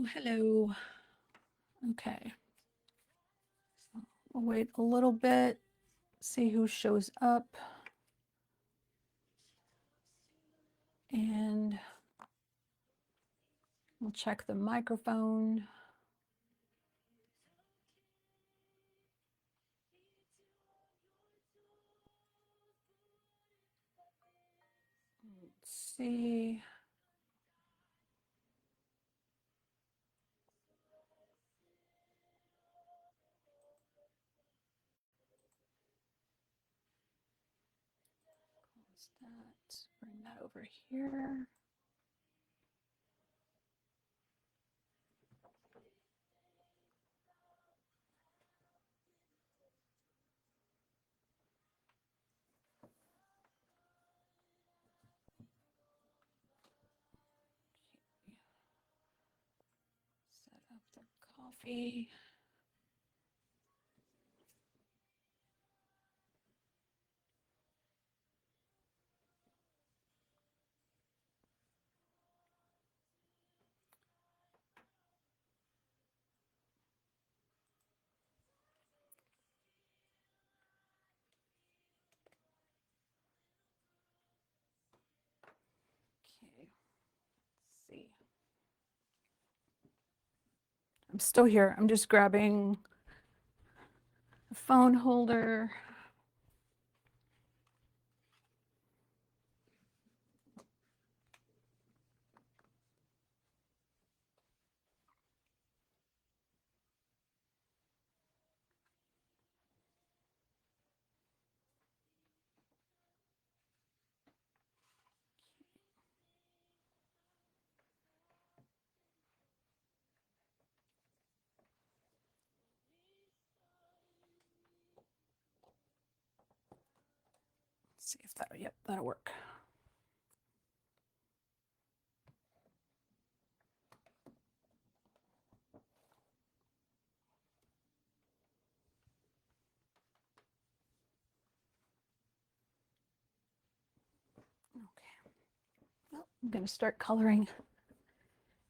Hello. Okay. So we'll wait a little bit, see who shows up. And we'll check the microphone. Let's see. Close that. Bring that over here. Set up the coffee. Okay. Let's see. I'm still here. I'm just grabbing a phone holder. Let's see if that, yep, that'll work. Okay. Well, I'm going to start coloring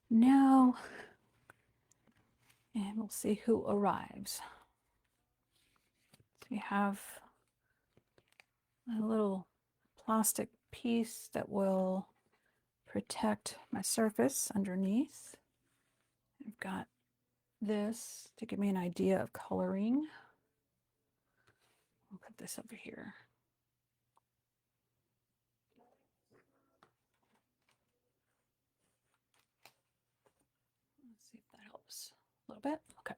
now. And we'll see who arrives. So we have a little plastic piece that will protect my surface underneath. I've got this to give me an idea of coloring. I'll put this over here. Let's see if that helps a little bit. Okay.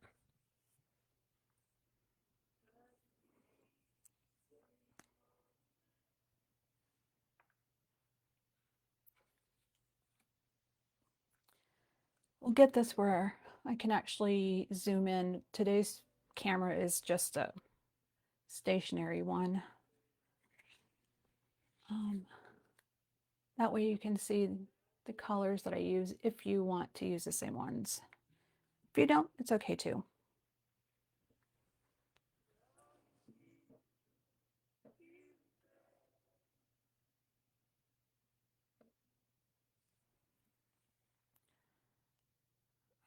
We'll get this where I can actually zoom in. Today's camera is just a stationary one. That way you can see the colors that I use if you want to use the same ones. If you don't, it's okay too.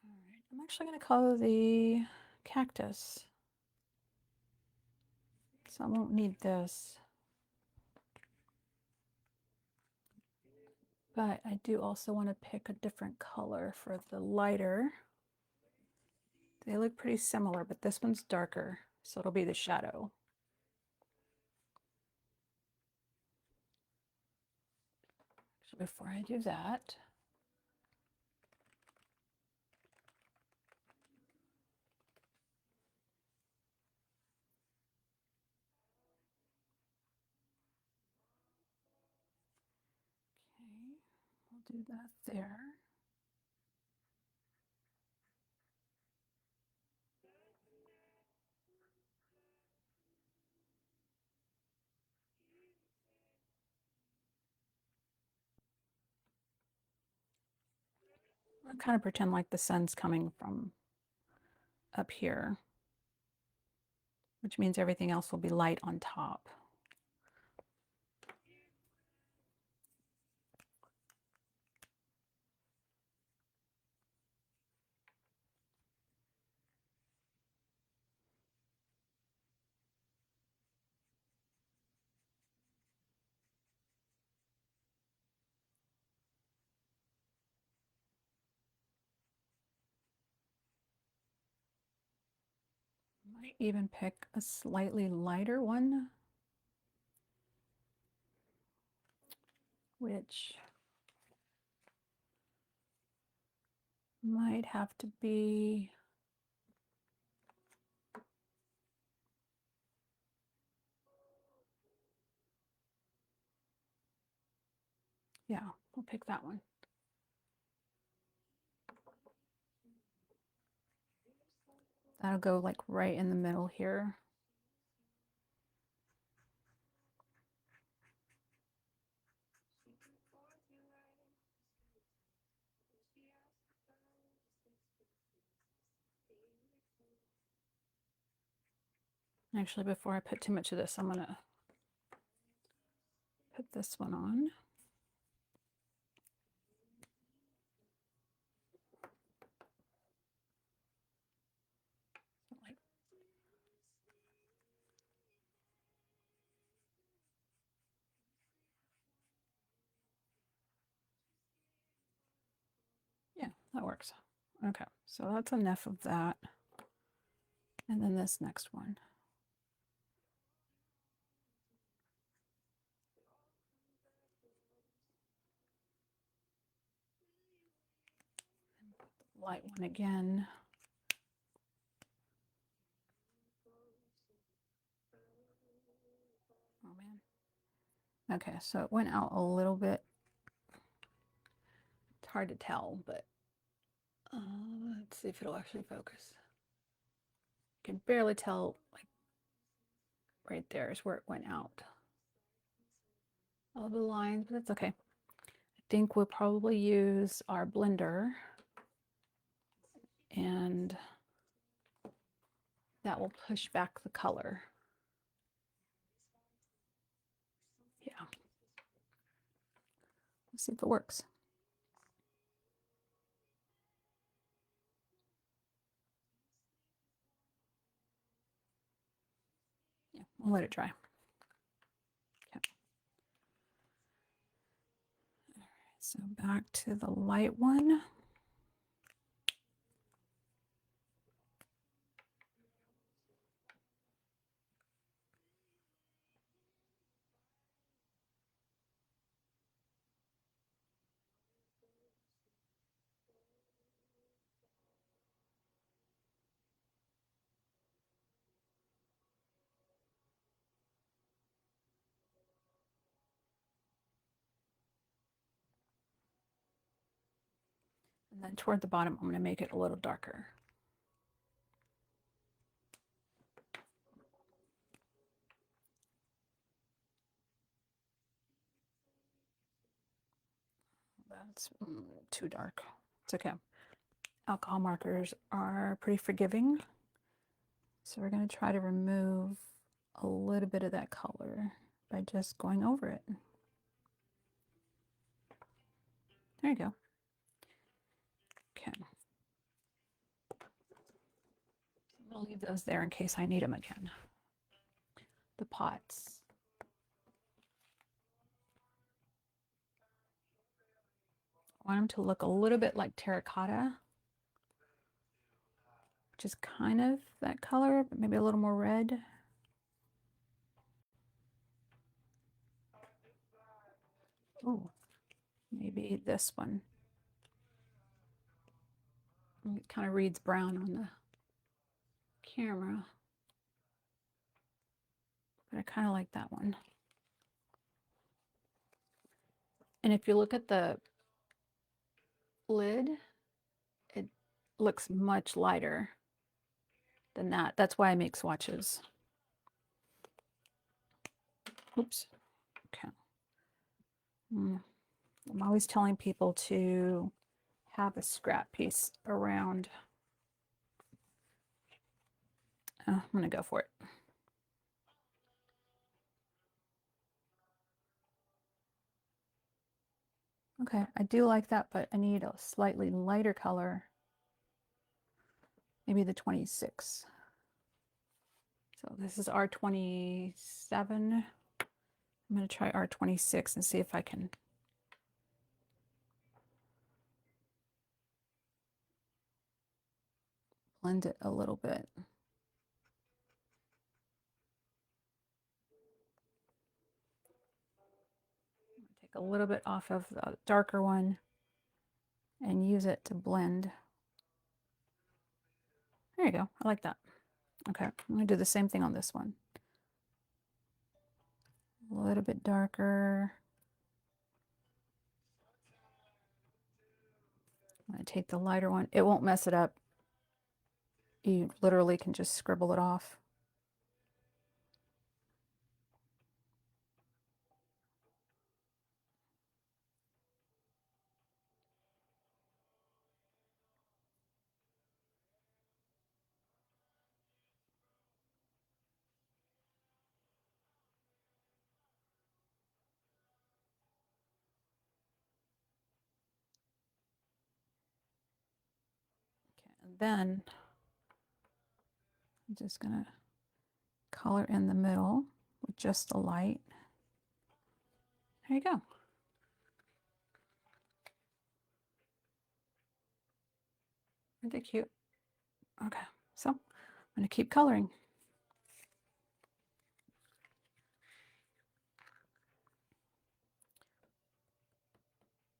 All right, I'm actually going to color the cactus. So I won't need this. But I do also want to pick a different color for the lighter. They look pretty similar, but this one's darker, so it'll be the shadow. So before I do that, okay, I'll do that there. I'll kind of pretend like the sun's coming from up here, which means everything else will be light on top. might even pick a slightly lighter one, which might have to be, yeah, we'll pick that one. That'll go like right in the middle here. Actually, before I put too much of this, I'm gonna put this one on. Yeah, that works. Okay, so that's enough of that. And then this next one. Light one again. Oh man. Okay, so it went out a little bit. It's hard to tell, but let's see if it'll actually focus. You can barely tell, like right there is where it went out. All the lines, but that's okay. I think we'll probably use our blender, and that will push back the color. Yeah. Let's see if it works. Yeah, we'll let it dry. Okay. All right, so back to the light one. And then toward the bottom, I'm going to make it a little darker. That's too dark. It's okay. Alcohol markers are pretty forgiving. So we're going to try to remove a little bit of that color by just going over it. There you go. Okay. I'll leave those there in case I need them again. The pots. I want them to look a little bit like terracotta, which is kind of that color, but maybe a little more red. Oh, maybe this one. It kind of reads brown on the camera, but I kind of like that one. And if you look at the lid, it looks much lighter than that. That's why I make swatches. Oops. Okay. I'm always telling people to have a scrap piece around. I'm going to go for it. Okay, I do like that, but I need a slightly lighter color. Maybe the 26. So this is R27. I'm going to try R26 and see if I can blend it a little bit. a little bit off of the darker one and use it to blend. There you go. I like that. Okay, I'm going to do the same thing on this one. A little bit darker. I'm going to take the lighter one. It won't mess it up. You literally can just scribble it off. Okay, and then I'm just going to color in the middle with just the light. There you go. Aren't they cute? Okay, so I'm going to keep coloring.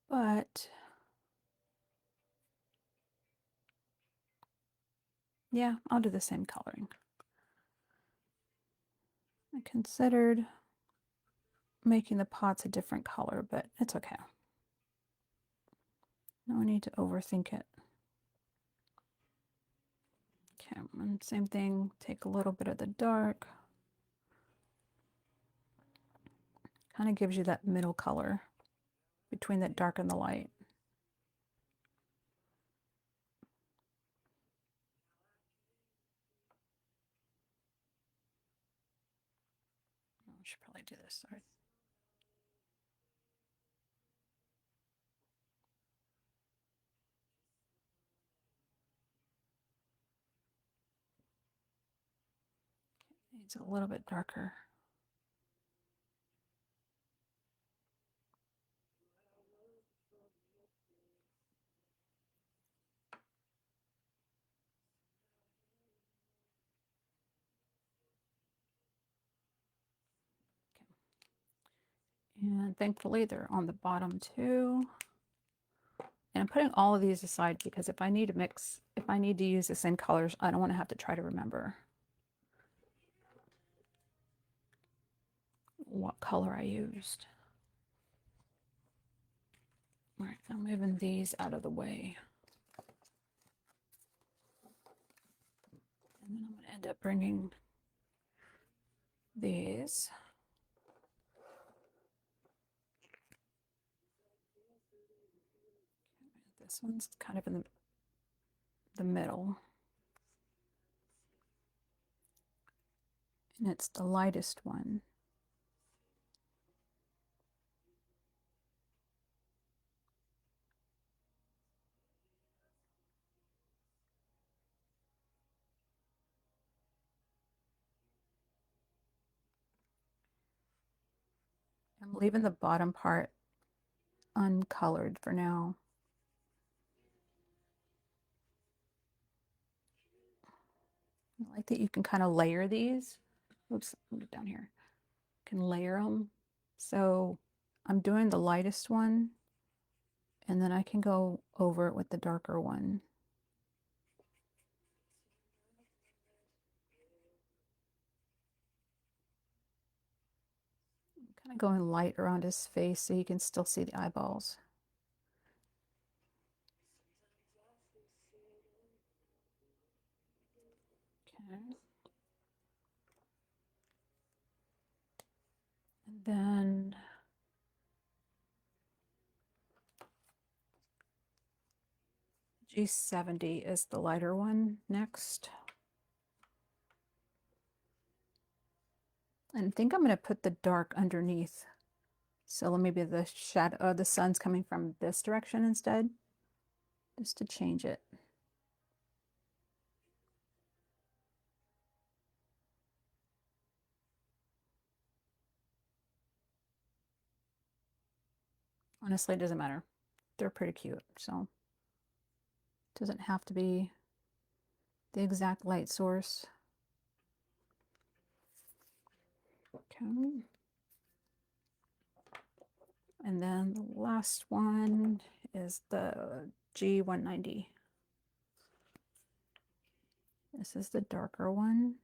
But yeah, I'll do the same coloring. I considered making the pots a different color, but it's okay. No need to overthink it. Okay, and same thing, take a little bit of the dark. Kind of gives you that middle color between that dark and the light. I should probably do this, sorry. Needs a little bit darker. And thankfully they're on the bottom too. And I'm putting all of these aside because if I need to mix, if I need to use the same colors, I don't want to have to try to remember what color I used. All right, I'm moving these out of the way. And then I'm going to end up bringing these. This one's kind of in the middle. And it's the lightest one. I'm leaving the bottom part uncolored for now. I like that you can kind of layer these. Oops, put it down here. You can layer them. So I'm doing the lightest one, and then I can go over it with the darker one. Kind of going light around his face so you can still see the eyeballs. Okay. And then G70 is the lighter one next. And I think I'm going to put the dark underneath. So maybe the shadow, the sun's coming from this direction instead, just to change it. Honestly, it doesn't matter. They're pretty cute, so it doesn't have to be the exact light source. Okay. And then the last one is the G190. This is the darker one.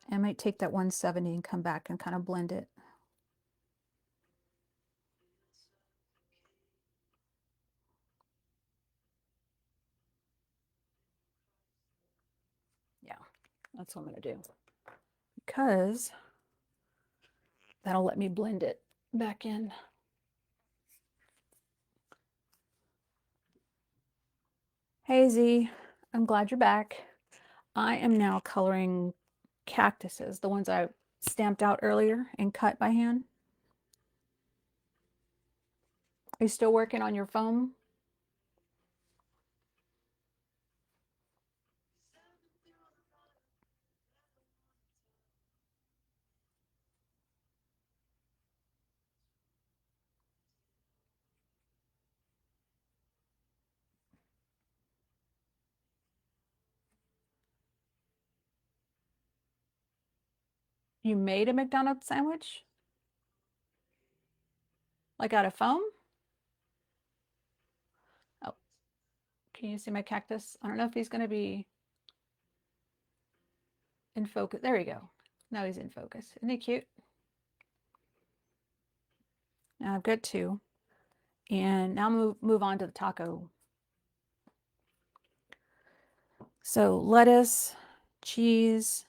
I might take that 170 and come back and kind of blend it. Yeah, that's what I'm going to do. Because that'll let me blend it back in. Hey Z, I'm glad you're back. I am now coloring cactuses, the ones I stamped out earlier and cut by hand. Are you still working on your foam? You made a McDonald's sandwich? Like out of foam? Oh, can you see my cactus? I don't know if he's going to be in focus. There we go. Now he's in focus. Isn't he cute? Now I've got two. And now move on to the taco. So lettuce, cheese,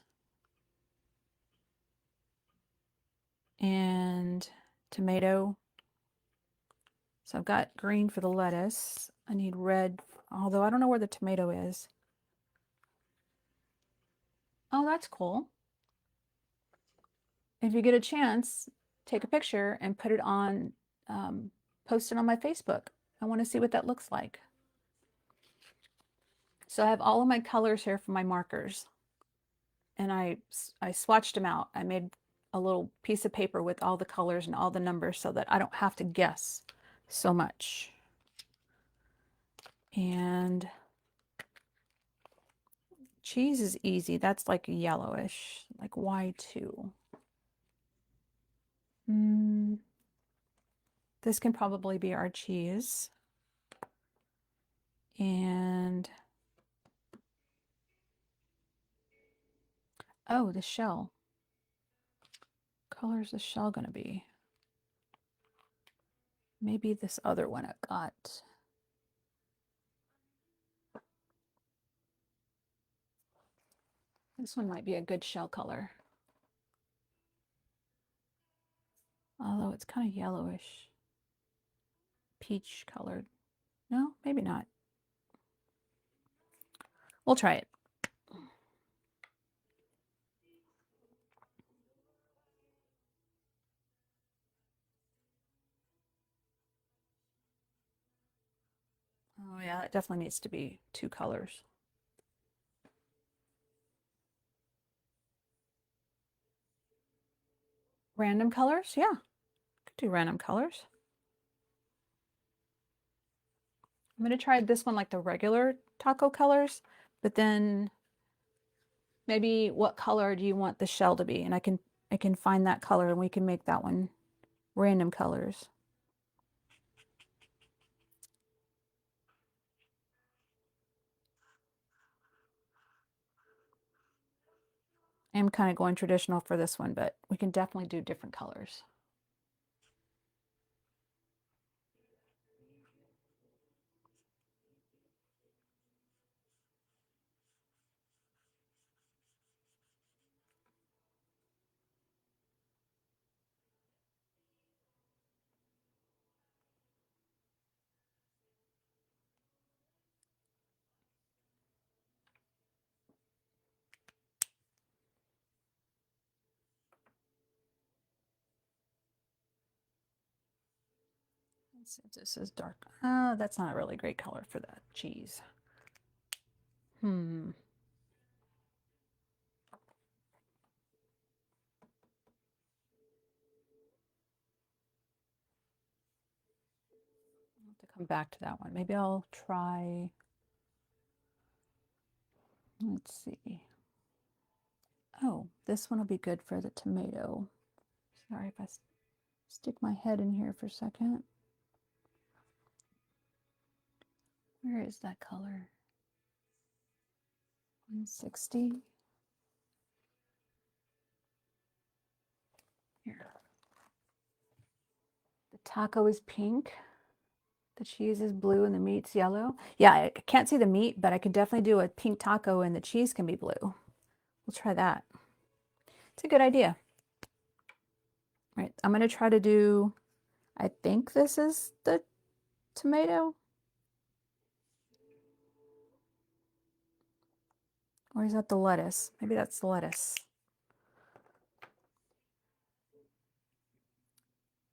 and tomato. So I've got green for the lettuce. I need red, although I don't know where the tomato is. Oh, that's cool. If you get a chance, take a picture and put it on, post it on my Facebook. I want to see what that looks like. So I have all of my colors here for my markers. And I swatched them out. I made a little piece of paper with all the colors and all the numbers so that I don't have to guess so much. And cheese is easy. That's like yellowish, like Y2. This can probably be our cheese. And oh, the shell. Color's the shell gonna be? Maybe this other one I got. This one might be a good shell color. Although it's kind of yellowish. Peach colored. No, maybe not. We'll try it. Oh yeah, it definitely needs to be two colors. Random colors? Yeah, could do random colors. I'm gonna try this one like the regular taco colors, but then maybe what color do you want the shell to be? And I can find that color and we can make that one random colors. I'm kind of going traditional for this one, but we can definitely do different colors. Let's see if this is dark. That's not a really great color for that cheese. I'll have to come back to that one. Maybe I'll try, let's see. Oh, this one will be good for the tomato. Sorry if I Stick my head in here for a second. Where is that color? 160. Here. The taco is pink. The cheese is blue and the meat's yellow. Yeah, I can't see the meat, but I could definitely do a pink taco and the cheese can be blue. We'll try that. It's a good idea. All right, I'm going to try to do, I think this is the tomato. Or is that the lettuce? Maybe that's the lettuce.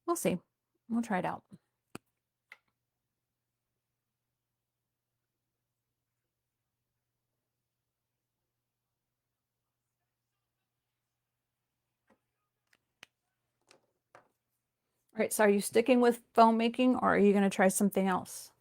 We'll see. We'll try it out. All right, so are you sticking with foam making or are you going to try something else?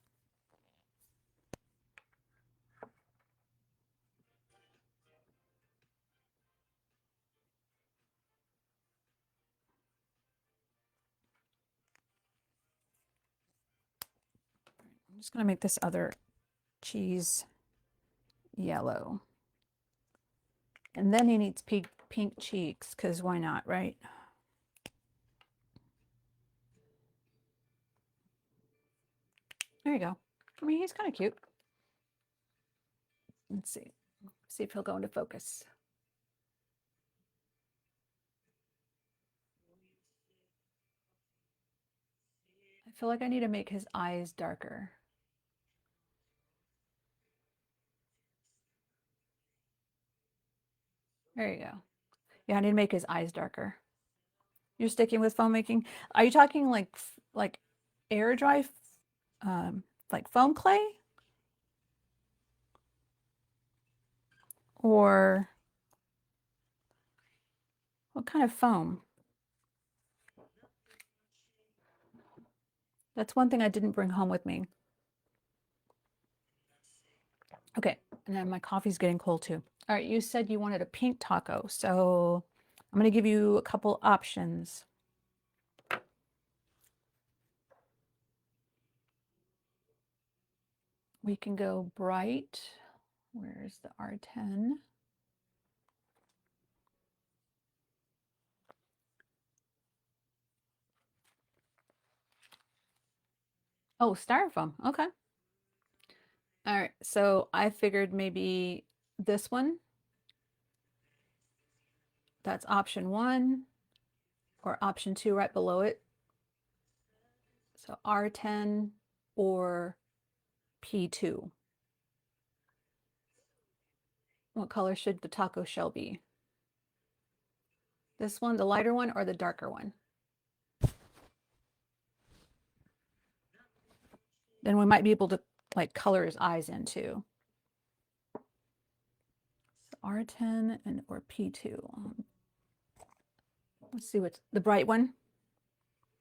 I'm just going to make this other cheese yellow. And then he needs pink cheeks, because why not, right? There you go. I mean, he's kind of cute. Let's see. See if he'll go into focus. I feel like I need to make his eyes darker. There you go. Yeah, I need to make his eyes darker. You're sticking with foam making? Are you talking like air dry, like foam clay? Or what kind of foam? That's one thing I didn't bring home with me. Okay, and then my coffee's getting cold too. All right, you said you wanted a pink taco, so I'm going to give you a couple options. We can go bright. Where's the R10? Oh, styrofoam. Okay. All right, so I figured maybe this one. That's option 1, or option 2 right below it. So R10 or P2. What color should the taco shell be? This one, the lighter one, or the darker one? Then we might be able to like color his eyes in too. So R10 and or P2. Let's see what's the bright one.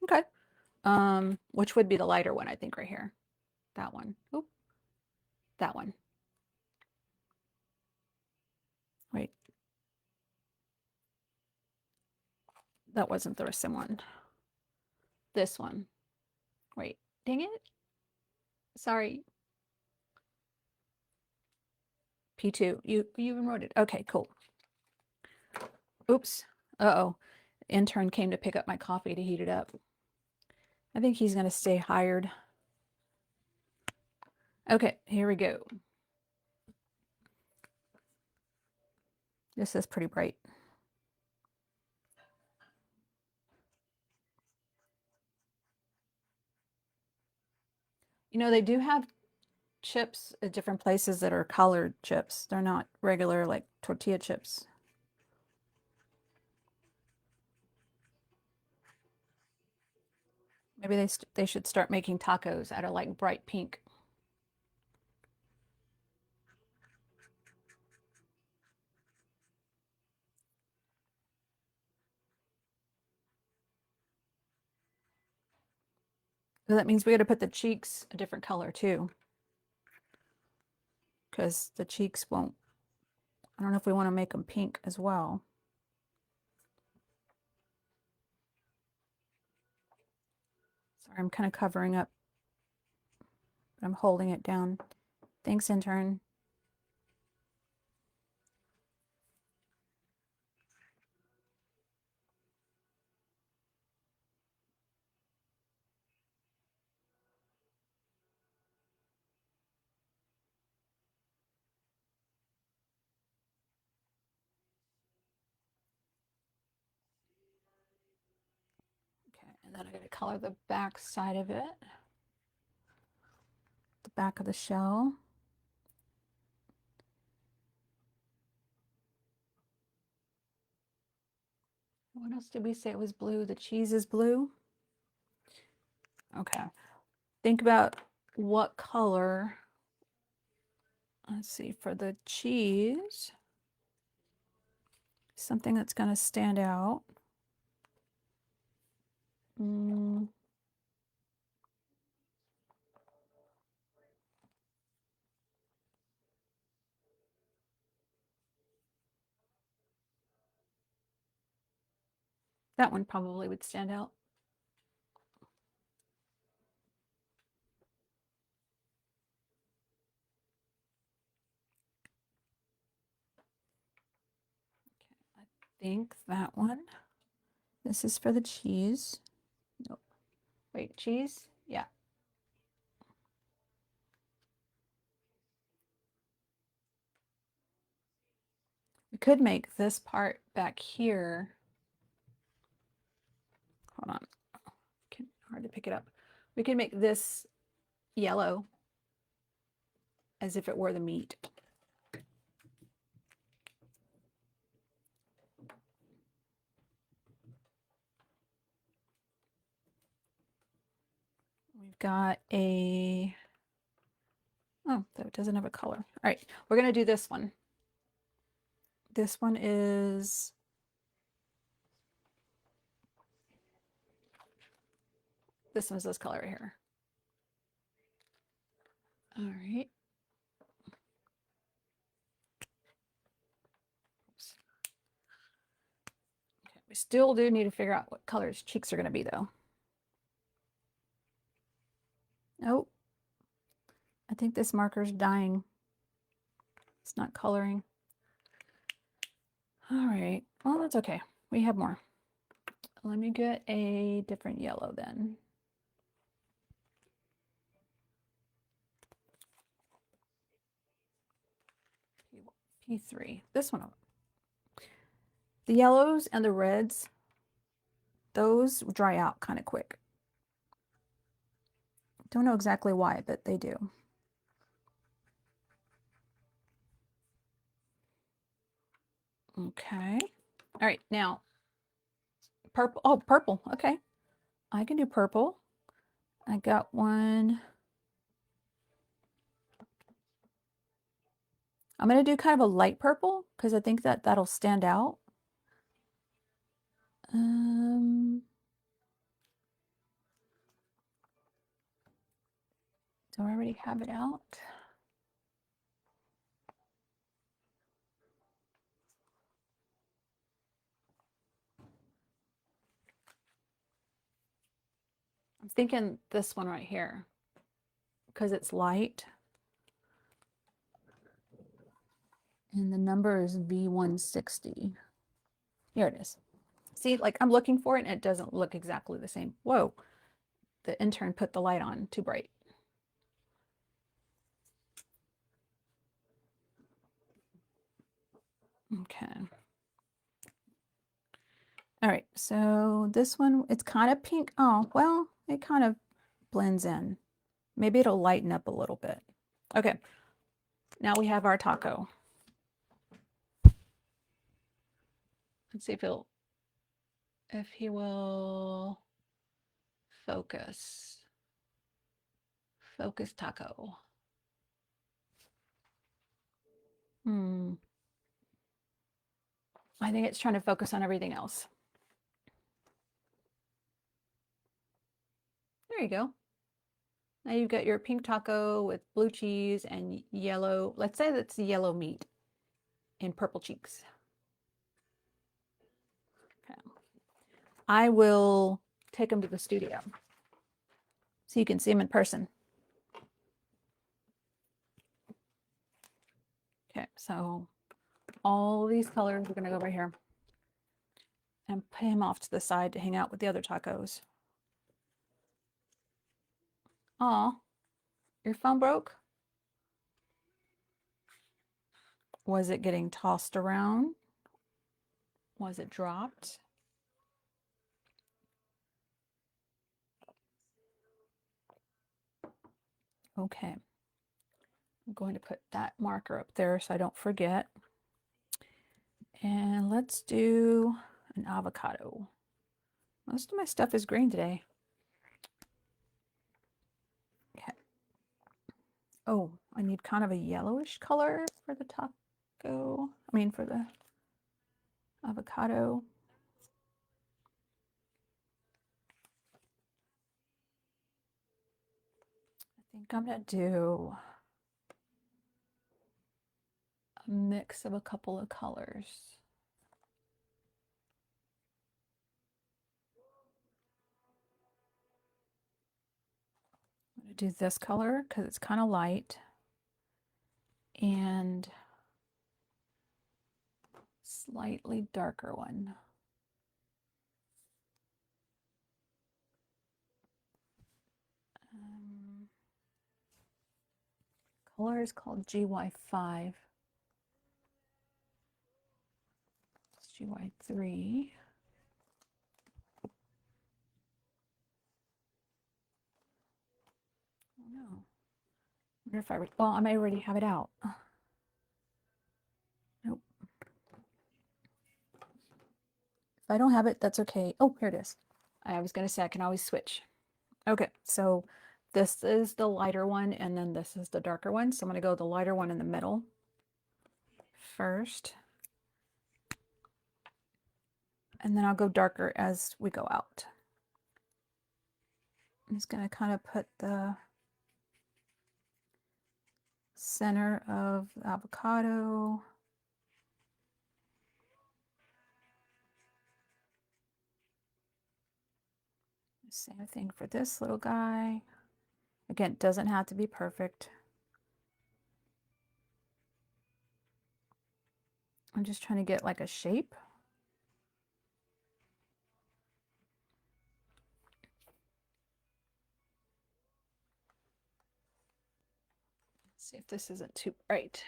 Okay. Which would be the lighter one, I think, right here. That one. Oop. That one. Wait. That wasn't the recent one. This one. Wait. Dang it. Sorry. P2. You even wrote it. Okay, cool. Oops. Uh-oh. Intern came to pick up my coffee to heat it up. I think he's going to stay hired. Okay, here we go. This is pretty bright. You know, they do have chips at different places that are colored chips. They're not regular like tortilla chips. Maybe they should start making tacos out of like bright pink. So that means we got to put the cheeks a different color too, because the cheeks won't. I don't know if we want to make them pink as well. Sorry, I'm kind of covering up, but I'm holding it down. Thanks, intern. Okay, and then I got to color the back side of it, the back of the shell. What else did we say it was blue? The cheese is blue? Okay. Think about what color. Let's see, for the cheese, something that's going to stand out. That one probably would stand out. Okay, I think that one. This is for the cheese. Nope. Wait, cheese? Yeah. We could make this part back here. Hold on. Hard to pick it up. We could make this yellow as if it were the meat. We've got a, oh, that doesn't have a color. All right, we're going to do this one. This one is, this one's this color right here. All right. Oops. Okay, we still do need to figure out what color his cheeks are going to be, though. Oh, I think this marker's dying. It's not coloring. All right, well, that's okay. We have more. Let me get a different yellow then. P3, this one. The yellows and the reds, those dry out kind of quick. Don't know exactly why, but they do. Okay. All right, now purple. Oh, purple. Okay. I can do purple. I got one. I'm going to do kind of a light purple because I think that that'll stand out. Do I already have it out? I'm thinking this one right here because it's light. And the number is V160. Here it is. See, like I'm looking for it and it doesn't look exactly the same. Whoa, the intern put the light on too bright. Okay. All right, so this one, it's kind of pink. Oh, well, it kind of blends in. Maybe it'll lighten up a little bit. Okay, now we have our taco. Let's see if he will focus. Focus taco. I think it's trying to focus on everything else. There you go. Now you've got your pink taco with blue cheese and yellow. Let's say that's yellow meat and purple cheeks. Okay. I will take them to the studio. so you can see them in person. Okay, so all these colors, we're gonna go right here and put him off to the side to hang out with the other tacos. Aw, your phone broke? Was it getting tossed around? Was it dropped? Okay, I'm going to put that marker up there so I don't forget. And let's do an avocado. Most of my stuff is green today. Okay. Oh, I need kind of a yellowish color for the taco. I mean, for the avocado. I think I'm gonna do a mix of a couple of colors. I'm gonna do this color because it's kind of light, and slightly darker one. Color is called GY5. It's GY3. Oh no. I wonder if I well, I may already have it out. Nope. If I don't have it, that's okay. Oh, here it is. I was gonna say I can always switch. Okay, so this is the lighter one, and then this is the darker one. So I'm gonna go the lighter one in the middle first. And then I'll go darker as we go out. I'm just gonna kind of put the center of the avocado. Same thing for this little guy. Again, it doesn't have to be perfect. I'm just trying to get like a shape. Let's see if this isn't too bright.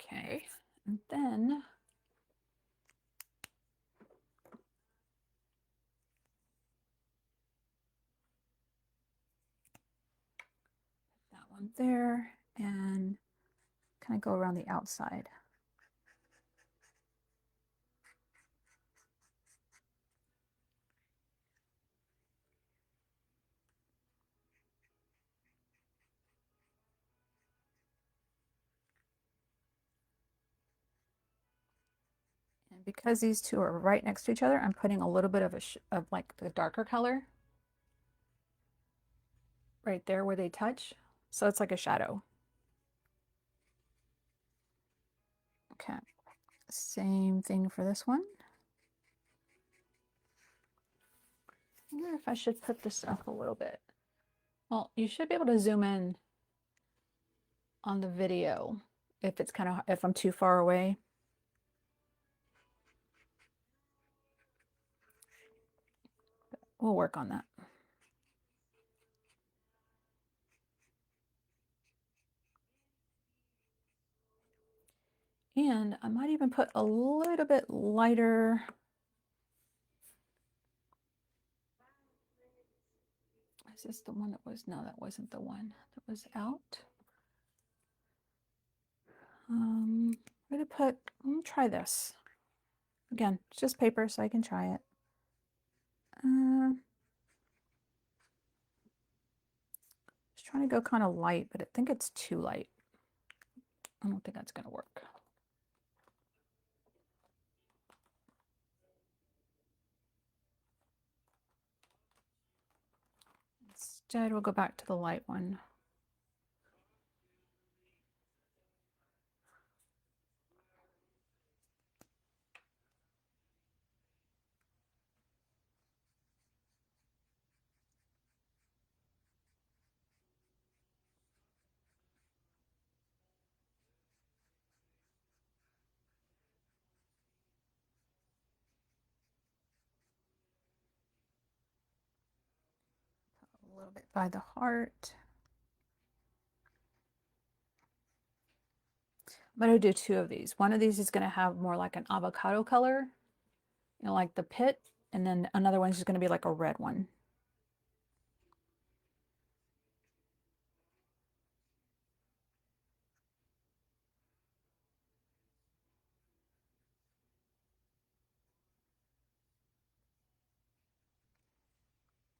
Okay, and then that one there, and kind of go around the outside. And because these two are right next to each other, I'm putting a little bit of like the darker color right there where they touch. So it's like a shadow. Okay, same thing for this one. I wonder if I should put this up a little bit. Well, you should be able to zoom in on the video if it's kind of, if I'm too far away. We'll work on that. And I might even put a little bit lighter. Is this the one that was, no, that wasn't the one that was out. I'm gonna put, let me try this. Again, it's just paper, so I can try it. Just trying to go kind of light, but I think it's too light. I don't think that's gonna work. Instead, we'll go back to the light one. little bit by the heart. I'm going to do two of these. One of these is going to have more like an avocado color, you know, like the pit, and then another one's just going to be like a red one.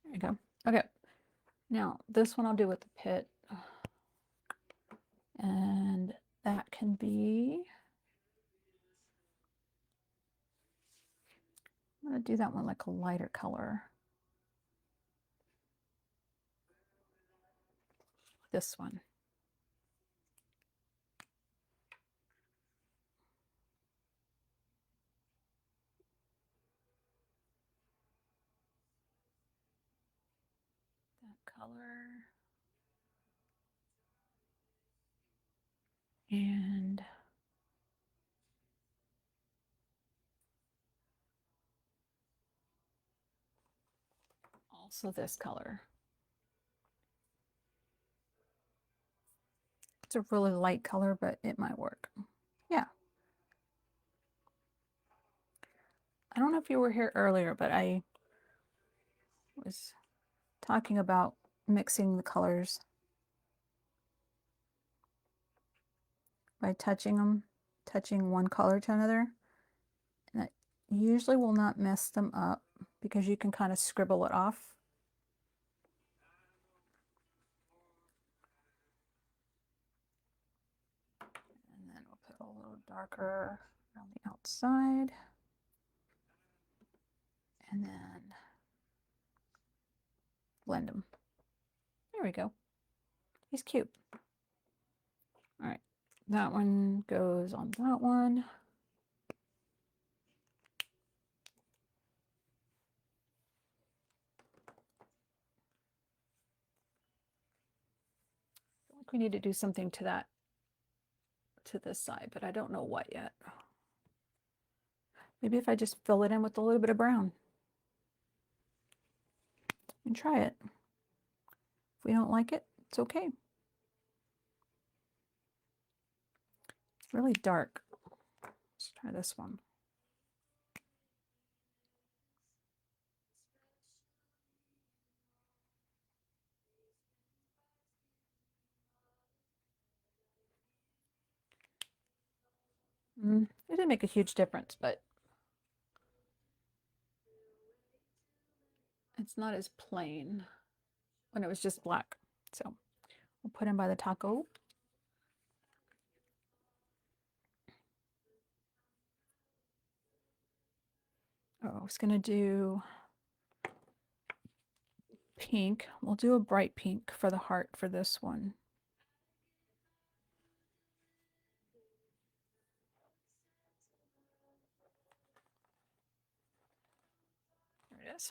There you go. Okay. Now, this one I'll do with the pit. And that can be, I'm going to do that one like a lighter color. This one. That color. And also this color. It's a really light color, but it might work. Yeah. I don't know if you were here earlier, but I was talking about mixing the colors by touching them, touching one color to another. And that usually will not mess them up because you can kind of scribble it off. And then we'll put a little darker around the outside. And then blend them. There we go. He's cute. All right, that one goes on that one. I feel like we need to do something to that, to this side, but I don't know what yet. Maybe if I just fill it in with a little bit of brown and try it. If we don't like it, it's okay. It's really dark. Let's try this one. It didn't make a huge difference, but it's not as plain when it was just black. So we'll put in by the taco. Oh, I was gonna do pink. We'll do a bright pink for the heart for this one. There it is.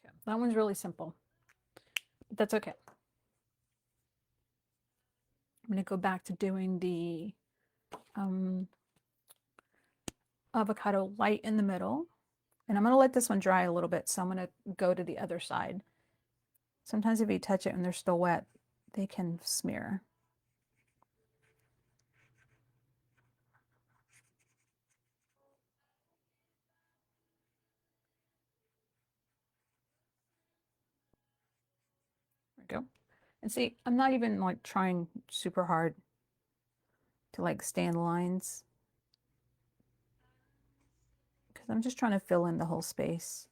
Okay. That one's really simple, but that's okay. I'm going to go back to doing the avocado light in the middle. And I'm going to let this one dry a little bit. So I'm going to go to the other side. Sometimes if you touch it and they're still wet, they can smear. There we go. And see, I'm not even like trying super hard to like stay in lines, because I'm just trying to fill in the whole space.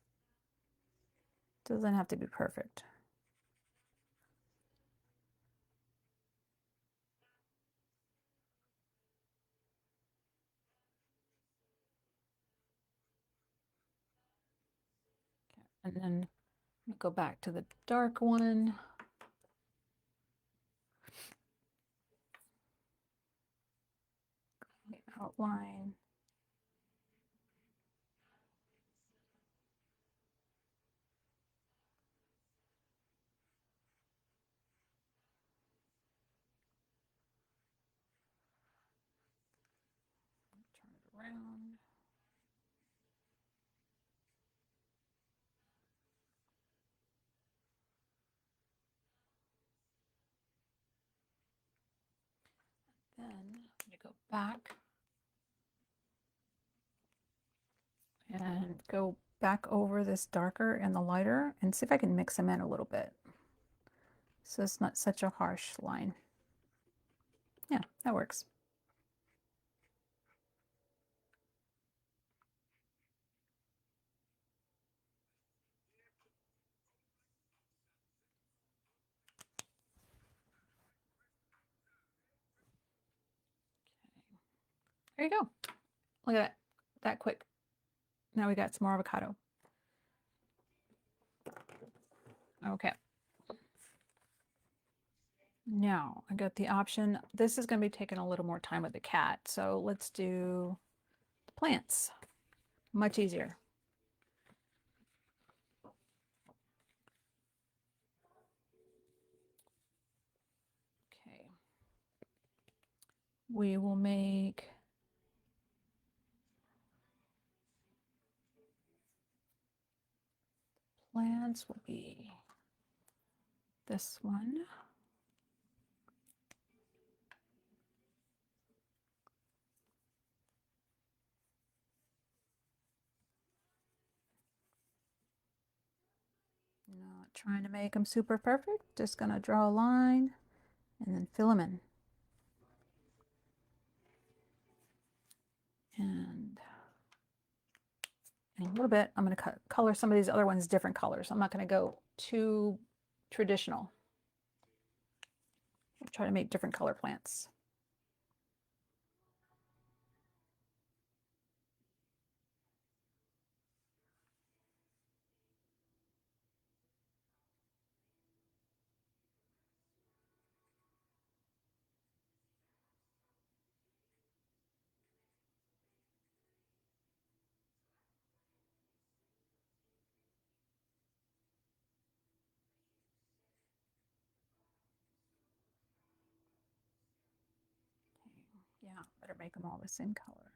It doesn't have to be perfect. Okay. And then go back to the dark one. The outline. around. Then I'm going to go back and go back over this darker and the lighter and see if I can mix them in a little bit. So it's not such a harsh line. Yeah, that works. There you go. Look at that quick. Now we got some more avocado. Okay. Now I got the option. This is going to be taking a little more time with the cat. So let's do the plants. Much easier. Okay. We will make plants will be this one. Not trying to make them super perfect. Just going to draw a line and then fill them in. And in a little bit, I'm going to color some of these other ones different colors. I'm not going to go too traditional. I'll try to make different color plants. Yeah, better make them all the same color.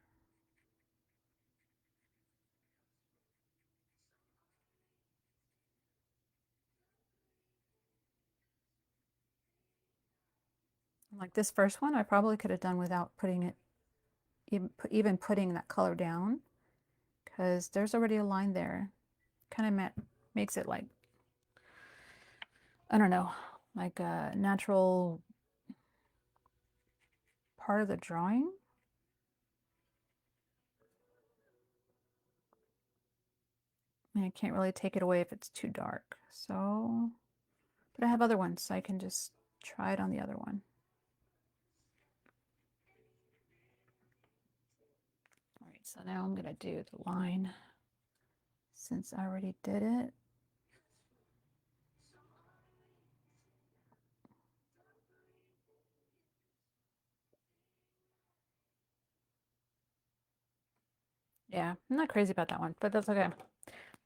Like this first one, I probably could have done without putting it, even putting that color down, because there's already a line there. Kind of makes it like, I don't know, like a natural part of the drawing. I can't really take it away if it's too dark. So, but I have other ones, so I can just try it on the other one. All right, so now I'm going to do the line since I already did it. Yeah, I'm not crazy about that one, but that's okay.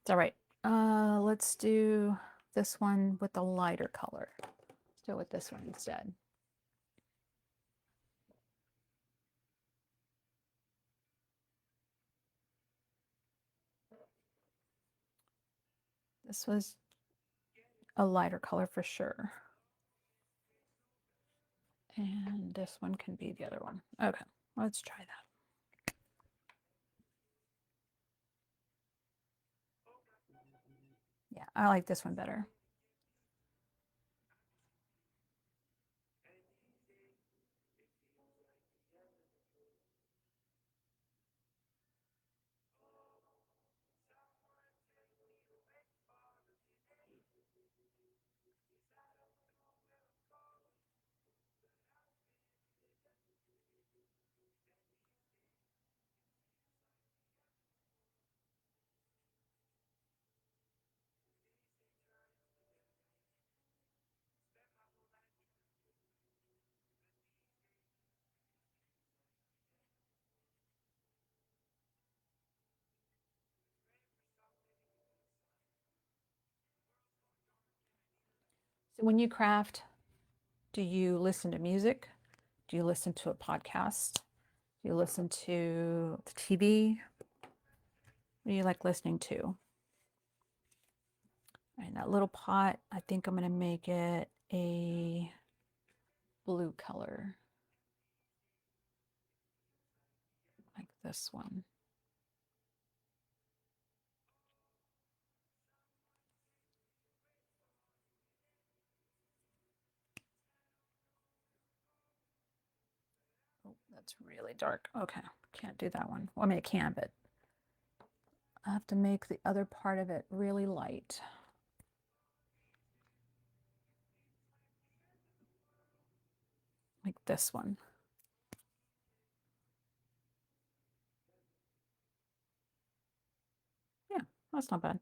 It's all right. Let's do this one with the lighter color. Let's do it with this one instead. This was a lighter color for sure. And this one can be the other one. Okay, let's try that. Yeah, I like this one better. So when you craft, do you listen to music? Do you listen to a podcast? Do you listen to the TV? What do you like listening to? And that little pot, I think I'm going to make it a blue color, like this one. Oh, that's really dark. Okay, can't do that one. Well, I mean, I can, but I have to make the other part of it really light. Like this one. Yeah, that's not bad.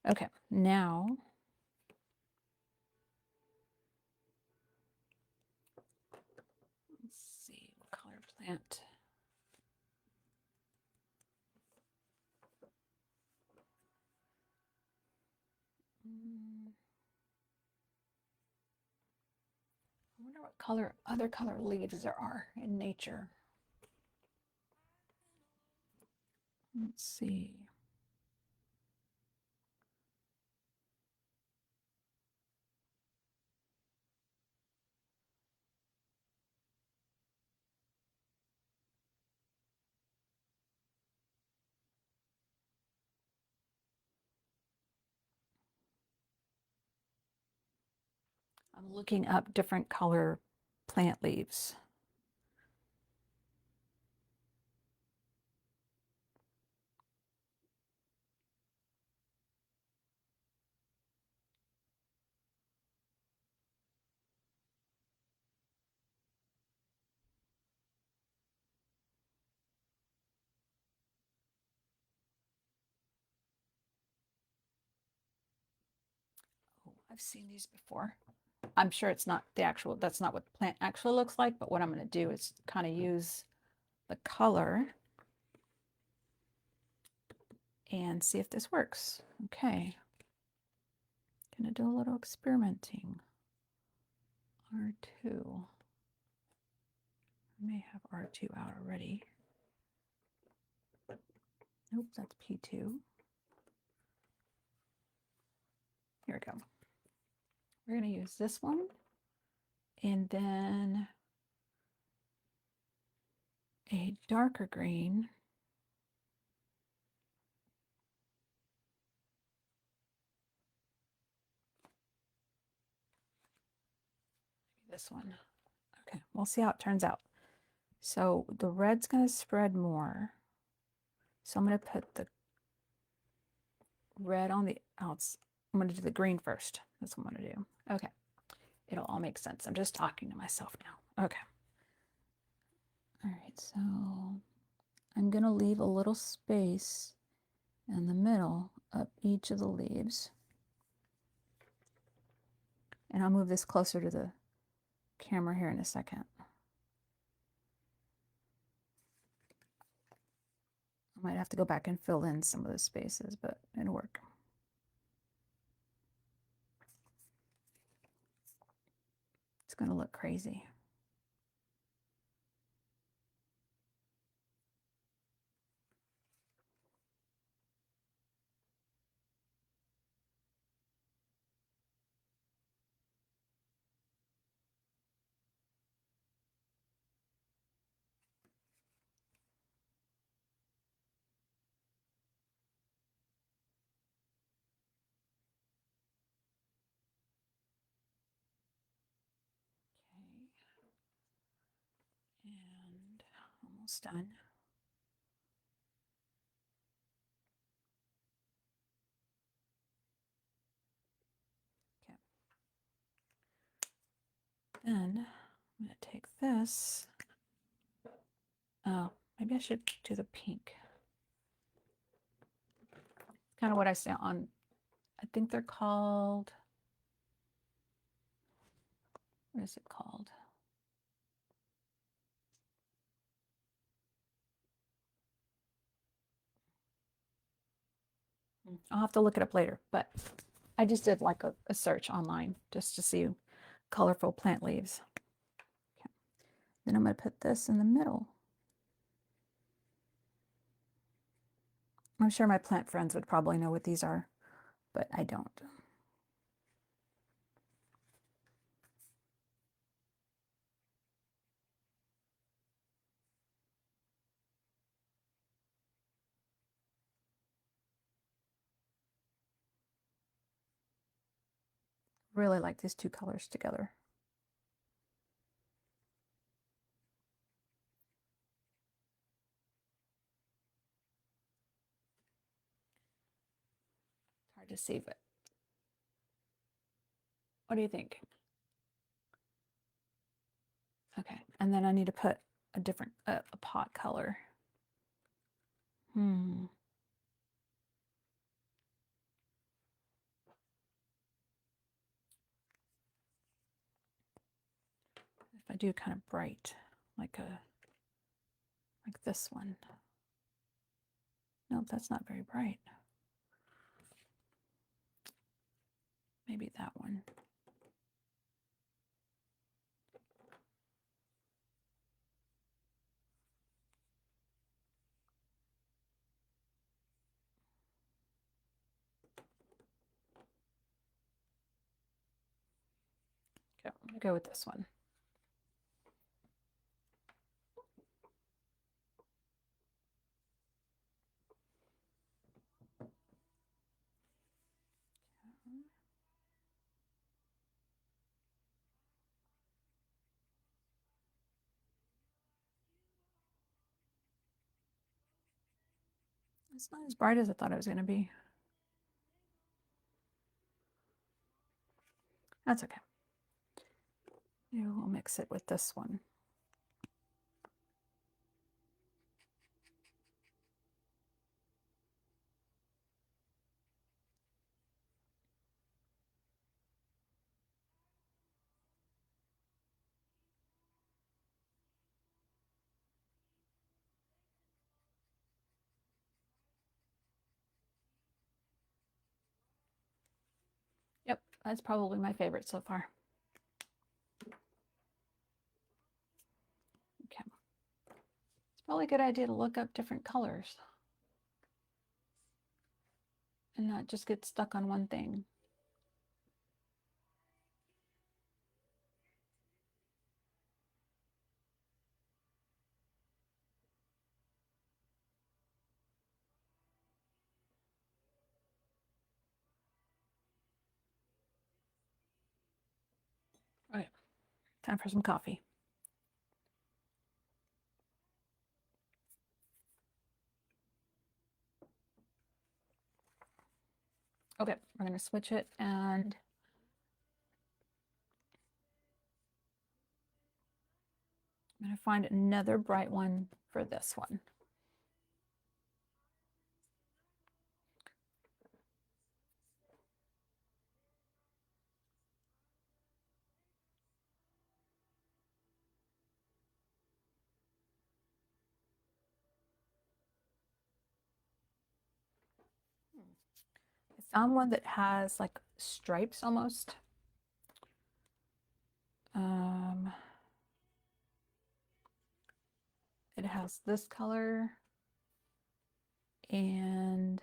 Okay, now let's see what color plant. I wonder what color, other color leaves there are in nature. Let's see. I'm looking up different color plant leaves. Oh, I've seen these before. I'm sure it's not the actual, that's not what the plant actually looks like, but what I'm going to do is kind of use the color and see if this works. Okay. Gonna do a little experimenting. R2. I may have R2 out already. Nope, that's P2. Here we go. We're gonna use this one and then a darker green. This one. Okay, we'll see how it turns out. So the red's gonna spread more. So I'm gonna put the red on the outs. I'm gonna do the green first. That's what I'm gonna do. Okay, it'll all make sense. I'm just talking to myself now. Okay. All right, so I'm gonna leave a little space in the middle of each of the leaves. And I'll move this closer to the camera here in a second. I might have to go back and fill in some of the spaces, but it'll work. It's gonna look crazy. Okay, and almost done. Okay. Then I'm gonna take this. Oh, maybe I should do the pink. Kind of what I say on, I think they're called, what is it called? I'll have to look it up later, but I just did like a search online just to see colorful plant leaves. Okay. Then I'm going to put this in the middle. I'm sure my plant friends would probably know what these are, but I don't. Really like these two colors together. Hard to see, but what do you think? Okay, and then I need to put a different a pot color. If I do kind of bright, like this one. Nope, that's not very bright. Maybe that one. Okay, I'm gonna go with this one. It's not as bright as I thought it was going to be. That's okay. Maybe we'll mix it with this one. Yep, that's probably my favorite so far. Okay. It's probably a good idea to look up different colors and not just get stuck on one thing. All right, time for some coffee. Okay, we're going to switch it and I'm going to find another bright one for this one. I found one that has like stripes almost. It has this color and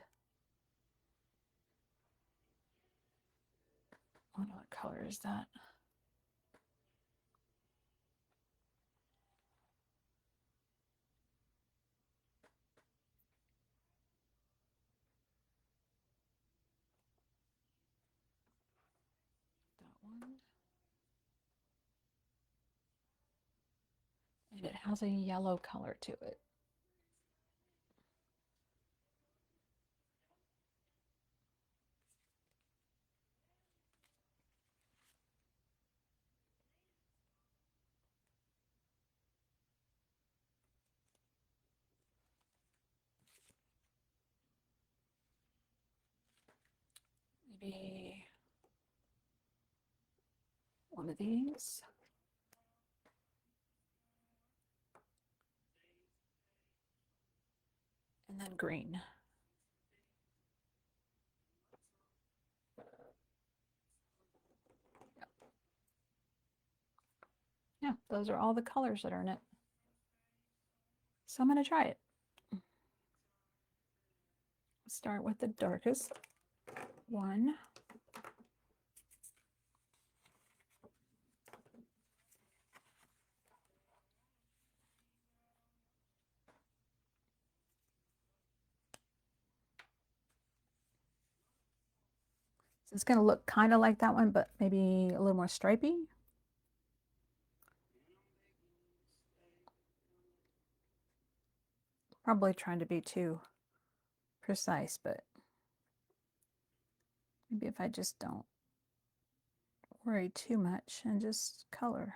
I don't know what color is that. That one. And it has a yellow color to it. Maybe one of these. And then green. Yeah, those are all the colors that are in it. So I'm going to try it. Start with the darkest one. So it's going to look kind of like that one, but maybe a little more stripy. Probably trying to be too precise, but maybe if I just don't worry too much and just color.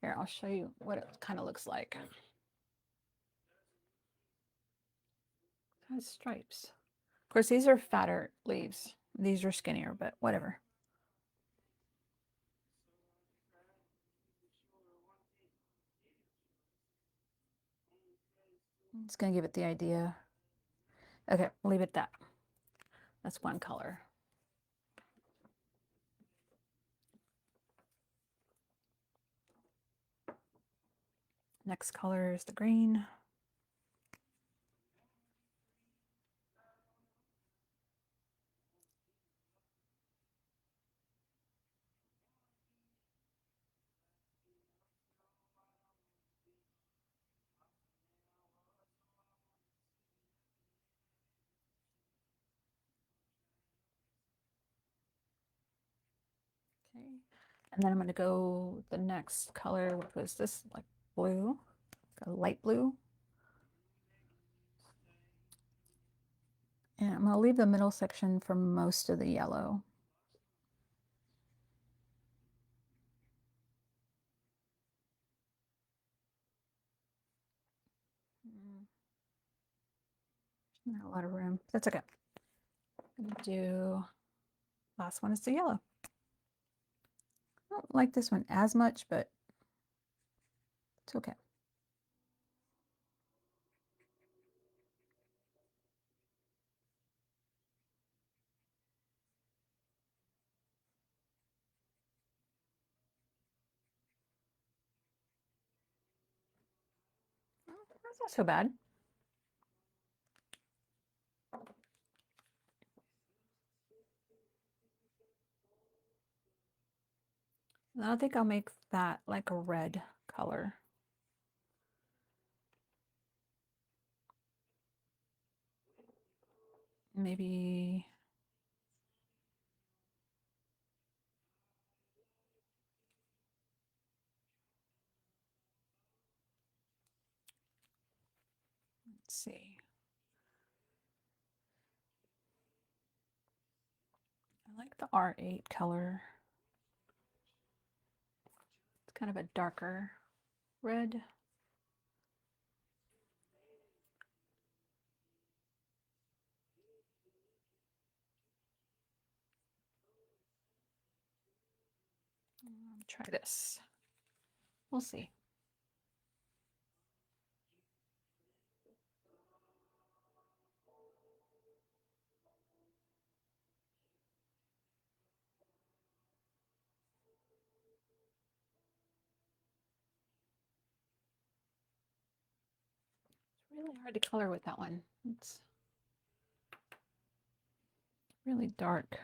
Here, I'll show you what it kind of looks like. It has stripes. Of course, these are fatter leaves. These are skinnier, but whatever. It's going to give it the idea. Okay, leave it at that. That's one color. Next color is the green. Okay, and then I'm going to go the next color, which was this like blue, a light blue. And I'm going to leave the middle section for most of the yellow. Not a lot of room. That's okay. I'm going to do, last one is the yellow. I don't like this one as much, but it's okay. That's not so bad. And I think I'll make that like a red color. Maybe let's see. I like the R8 color. It's kind of a darker red. Try this. We'll see. It's really hard to color with that one. It's really dark.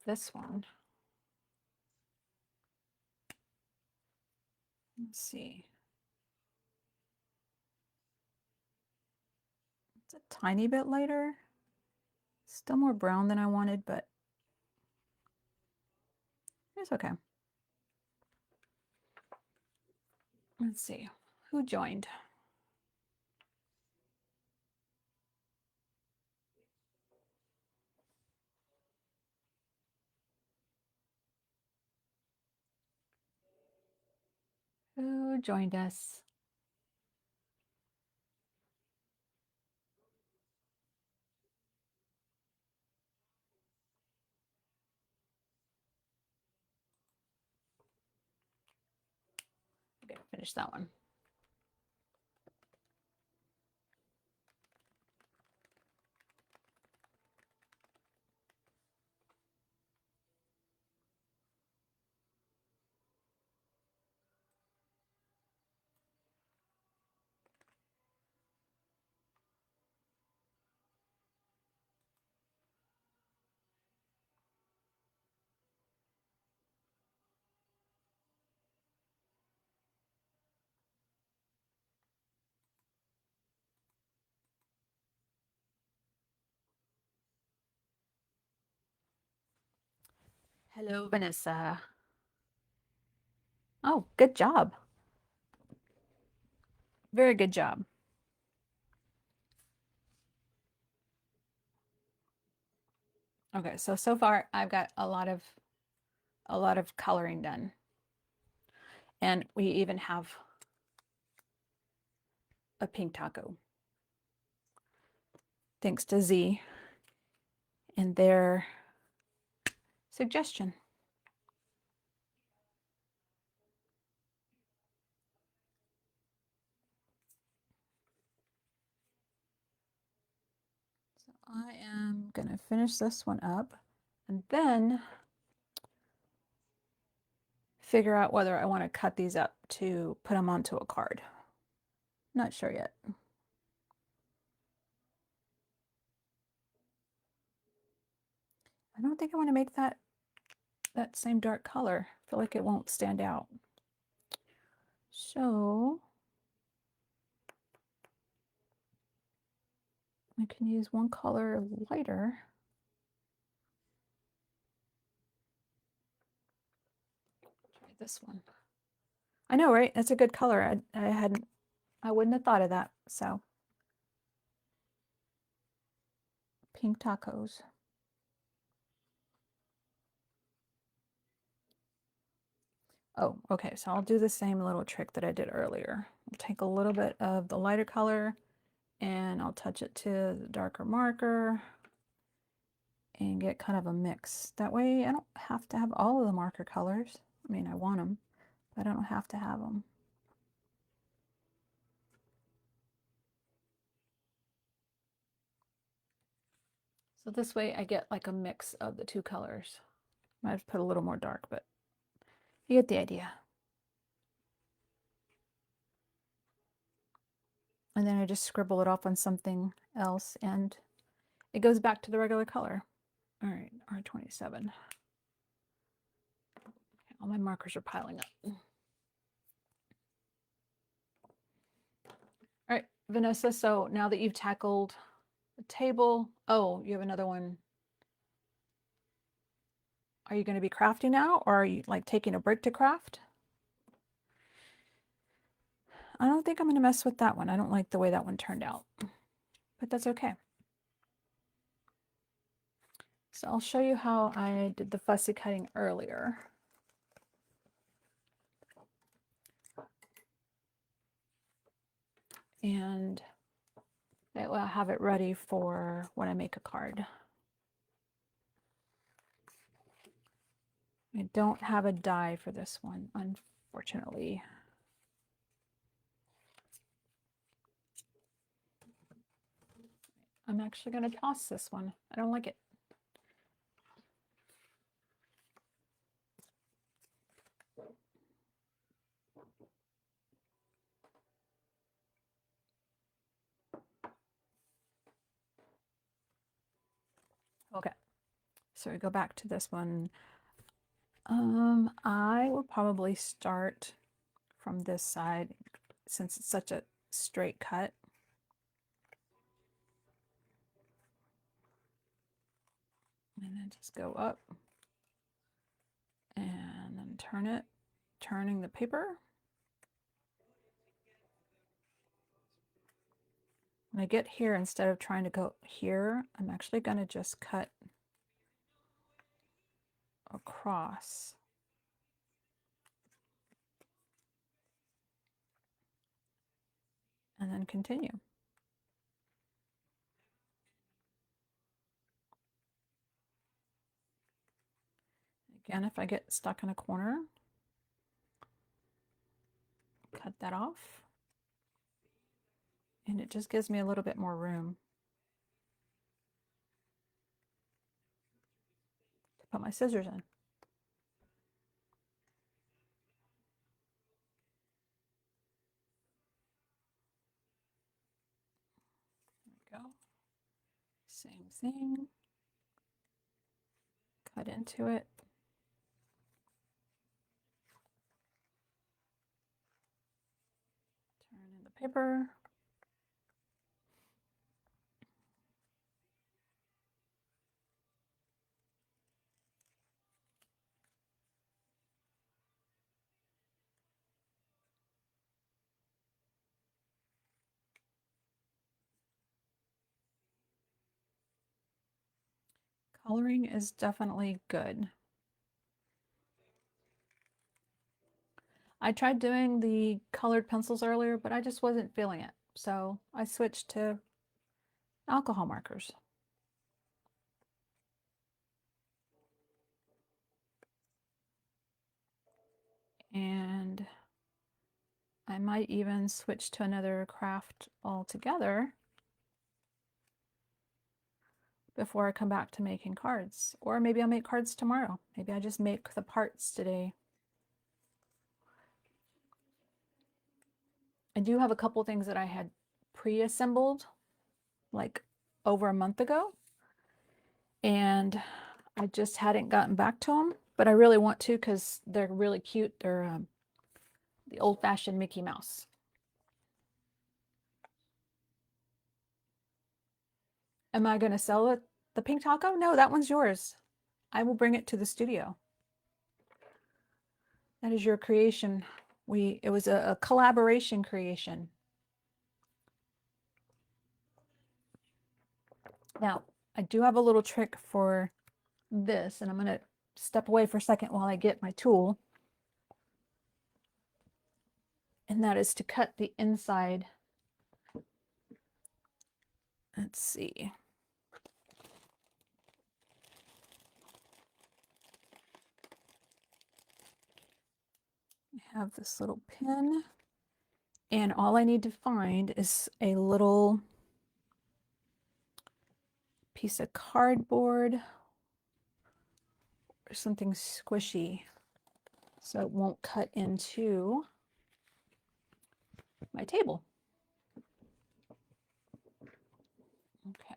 This one. Let's see. It's a tiny bit lighter. Still more brown than I wanted, but it's okay. Let's see. Who joined? Who joined us? Okay, finish that one. Hello, Vanessa. Oh, good job. Very good job. Okay, so far I've got a lot of coloring done. And we even have a pink taco. Thanks to Z and their suggestion. So I am gonna finish this one up and then figure out whether I want to cut these up to put them onto a card. Not sure yet. I don't think I want to make that same dark color. I feel like it won't stand out. So I can use one color lighter. Try this one. I know, right? That's a good color. I wouldn't have thought of that. So pink tacos. Oh, okay. So I'll do the same little trick that I did earlier. I'll take a little bit of the lighter color and I'll touch it to the darker marker and get kind of a mix. That way I don't have to have all of the marker colors. I mean, I want them, but I don't have to have them. So this way I get like a mix of the two colors. Might have put a little more dark, but you get the idea. And then I just scribble it off on something else and it goes back to the regular color. All right, R27. All my markers are piling up. All right, Vanessa, so now that you've tackled the table, oh, you have another one. Are you going to be crafting now, or are you like taking a break to craft? I don't think I'm going to mess with that one. I don't like the way that one turned out, but that's okay. So I'll show you how I did the fussy cutting earlier. And that way I'll have it ready for when I make a card. I don't have a die for this one, unfortunately. I'm actually going to toss this one. I don't like it. Okay, so we go back to this one. I will probably start from this side since it's such a straight cut. And then just go up and then turn it, turning the paper. When I get here, instead of trying to go here, I'm actually going to just cut across. And then continue. Again, if I get stuck in a corner, cut that off. And it just gives me a little bit more room to put my scissors in. There we go. Same thing. Cut into it. Turn in the paper. Coloring is definitely good. I tried doing the colored pencils earlier, but I just wasn't feeling it. So I switched to alcohol markers. And I might even switch to another craft altogether before I come back to making cards. Or maybe I'll make cards tomorrow. Maybe I just make the parts today. I do have a couple things that I had pre-assembled like over a month ago, and I just hadn't gotten back to them, but I really want to because they're really cute. They're the old-fashioned Mickey Mouse. Am I going to sell it? The pink taco? No, that one's yours. I will bring it to the studio. That is your creation. It was a collaboration creation. Now, I do have a little trick for this, and I'm going to step away for a second while I get my tool. And that is to cut the inside. Let's see. I have this little pin, and all I need to find is a little piece of cardboard or something squishy so it won't cut into my table. Okay.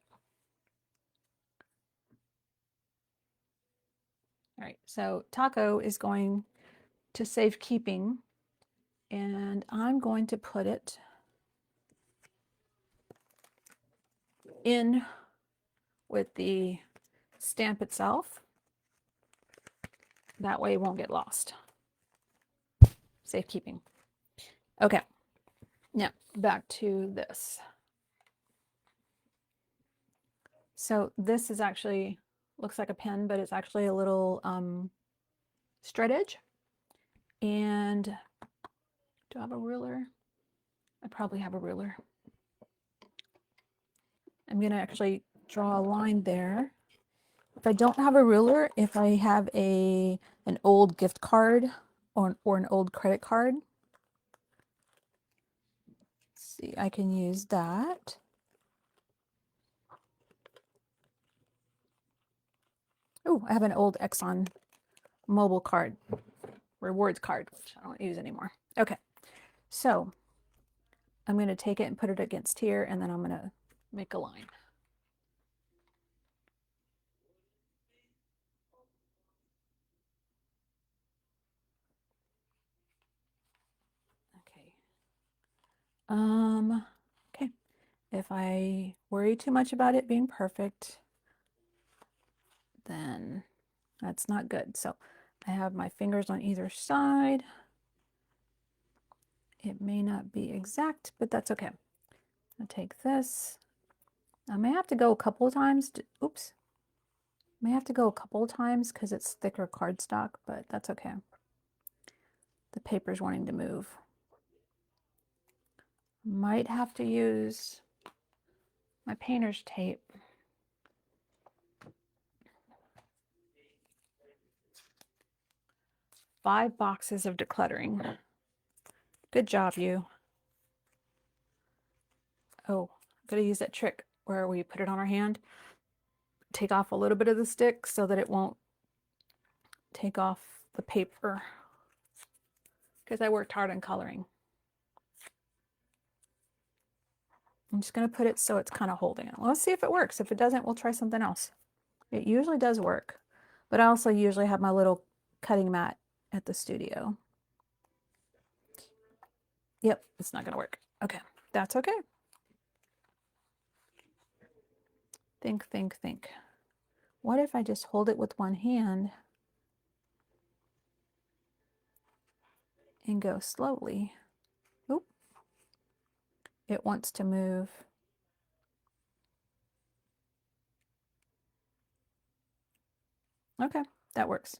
All right, so taco is going to safekeeping, and I'm going to put it in with the stamp itself. That way it won't get lost. Safekeeping. Okay, now back to this. So this is actually, looks like a pen, but it's actually a little straight edge. And do I have a ruler? I probably have a ruler. I'm gonna actually draw a line there. If I don't have a ruler, if I have an old gift card or an old credit card, let's see, I can use that. Oh, I have an old Exxon Mobil card, rewards card, which I don't use anymore. Okay, so I'm going to take it and put it against here, and then I'm going to make a line. Okay. Okay. If I worry too much about it being perfect, then that's not good. So I have my fingers on either side. It may not be exact, but that's okay. I'll take this. I may have to go a couple of times. Oops. May have to go a couple of times because it's thicker cardstock, but that's okay. The paper's wanting to move. Might have to use my painter's tape. Five boxes of decluttering. Good job, you. Oh, gotta use that trick where we put it on our hand, take off a little bit of the stick so that it won't take off the paper, because I worked hard on coloring. I'm just gonna put it so it's kind of holding it. Let's see if it works. If it doesn't, we'll try something else. It usually does work, but I also usually have my little cutting mat at the studio. Yep, it's not gonna work. Okay, that's okay. Think, think, think. What if I just hold it with one hand and go slowly? Oop. It wants to move. that works.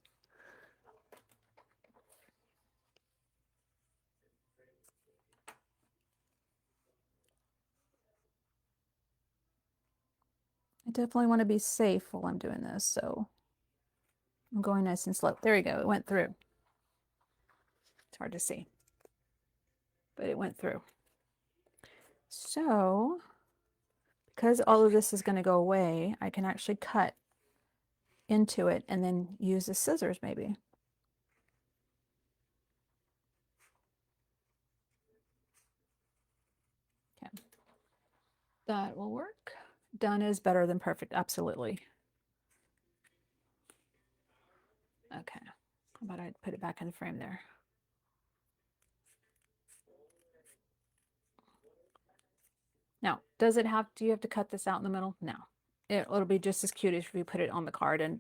I definitely want to be safe while I'm doing this, so I'm going nice and slow. There you go, it went through. It's hard to see, but it went through. So, because all of this is going to go away, I can actually cut into it and then use the scissors maybe. Okay. That will work. Done is better than perfect, absolutely. Okay, how about I put it back in the frame there? Now, do you have to cut this out in the middle? No. It'll be just as cute if you put it on the card and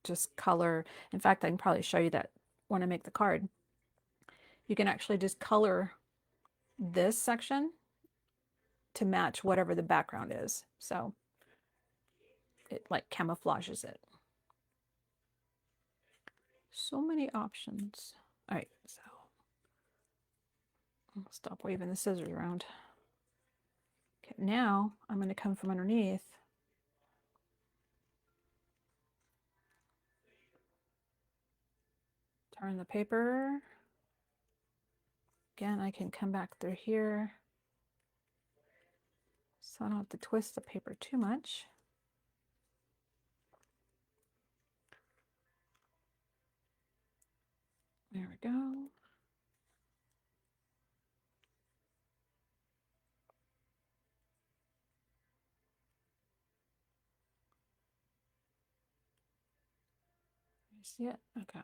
just color. In fact, I can probably show you that when I make the card. You can actually just color this section to match whatever the background is. So it like camouflages it. So many options. All right, so I'll stop waving the scissors around. Okay, now I'm going to come from underneath. Turn the paper. Again, I can come back through here, so I don't have to twist the paper too much. There we go. You see it? Okay.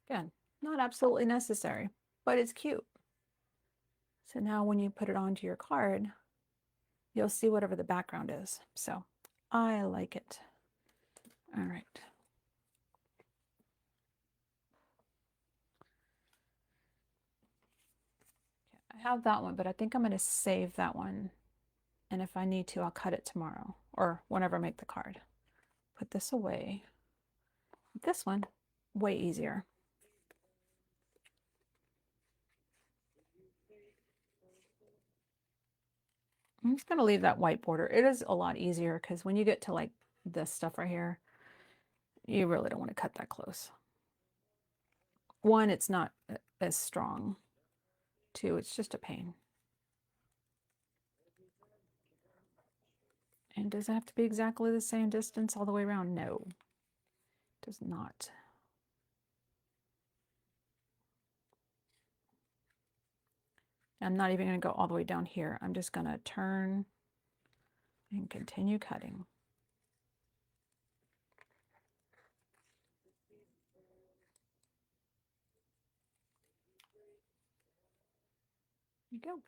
Again, not absolutely necessary, but it's cute. So now when you put it onto your card, you'll see whatever the background is. So I like it. All right. I have that one, but I think I'm going to save that one. And if I need to, I'll cut it tomorrow or whenever I make the card. Put this away. This one, way easier. I'm just going to leave that white border. It is a lot easier because when you get to like this stuff right here, you really don't want to cut that close. One, it's not as strong. Two, it's just a pain. And does it have to be exactly the same distance all the way around? No, it does not. I'm not even going to go all the way down here. I'm just going to turn and continue cutting. There you go.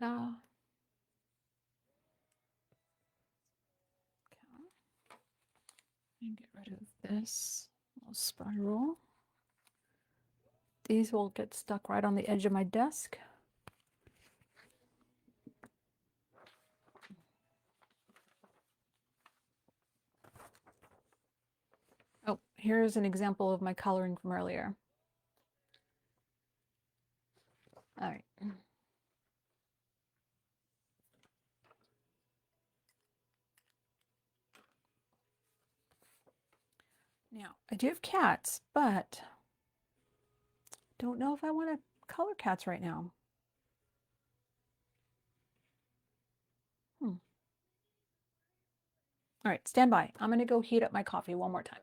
Ta-da. Okay. And get rid of this little spiral. These will get stuck right on the edge of my desk. Oh, here's an example of my coloring from earlier. All right. Now, I do have cats, but don't know if I want to color cats right now. All right, stand by. I'm going to go heat up my coffee one more time.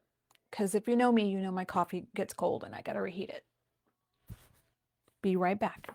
Because if you know me, you know my coffee gets cold and I got to reheat it. Be right back.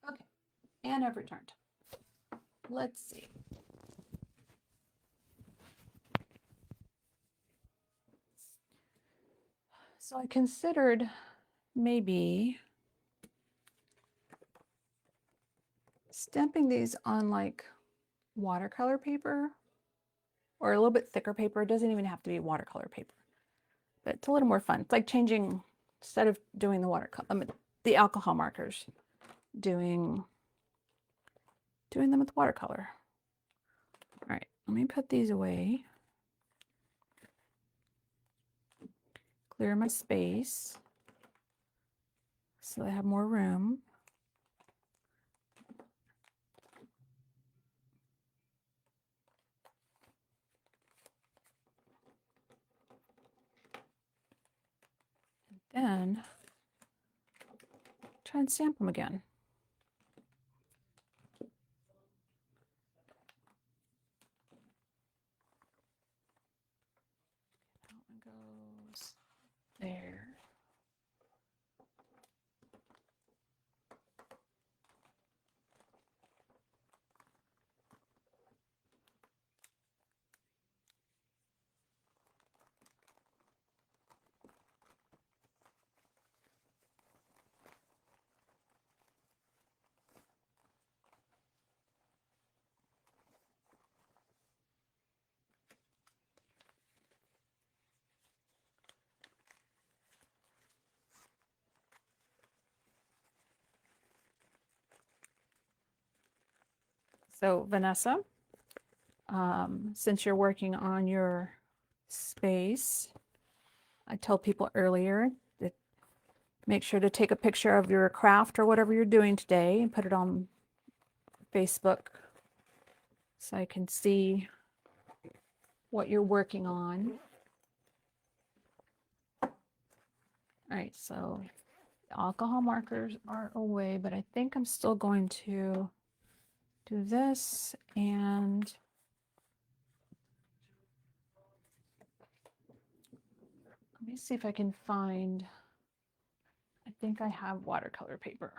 Okay, and I've returned. Let's see. So I considered maybe stamping these on like watercolor paper or a little bit thicker paper. It doesn't even have to be watercolor paper, but it's a little more fun. It's like changing, instead of doing the watercolor, the alcohol markers, doing them with watercolor. All right, let me put these away. Clear my space so I have more room. And then try and stamp them again. That one goes there. So Vanessa, since you're working on your space, I told people earlier that make sure to take a picture of your craft or whatever you're doing today and put it on Facebook so I can see what you're working on. All right, so the alcohol markers are away, but I think I'm still going to do this, and let me see if I can find, I think I have watercolor paper.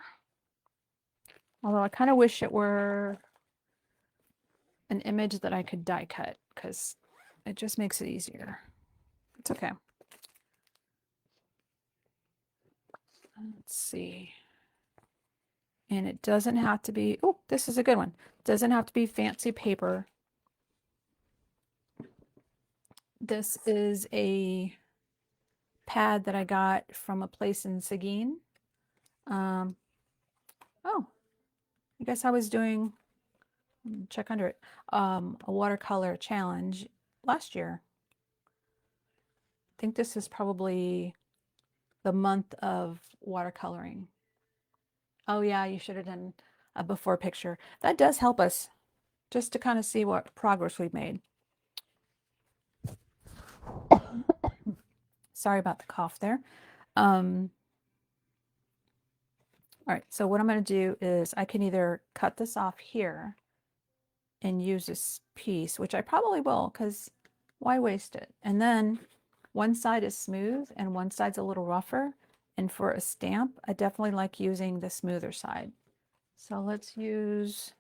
Although I kind of wish it were an image that I could die cut because it just makes it easier. It's okay. Let's see. And it doesn't have to be, oh, this is a good one. It doesn't have to be fancy paper. This is a pad that I got from a place in Seguin. Oh, I guess I was doing, check under it, a watercolor challenge last year. I think this is probably the month of watercoloring. Oh yeah, you should have done a before picture. That does help us just to kind of see what progress we've made. Sorry about the cough there. All right, so what I'm going to do is I can either cut this off here and use this piece, which I probably will, because why waste it? And then one side is smooth and one side's a little rougher. And for a stamp, I definitely like using the smoother side. So let's use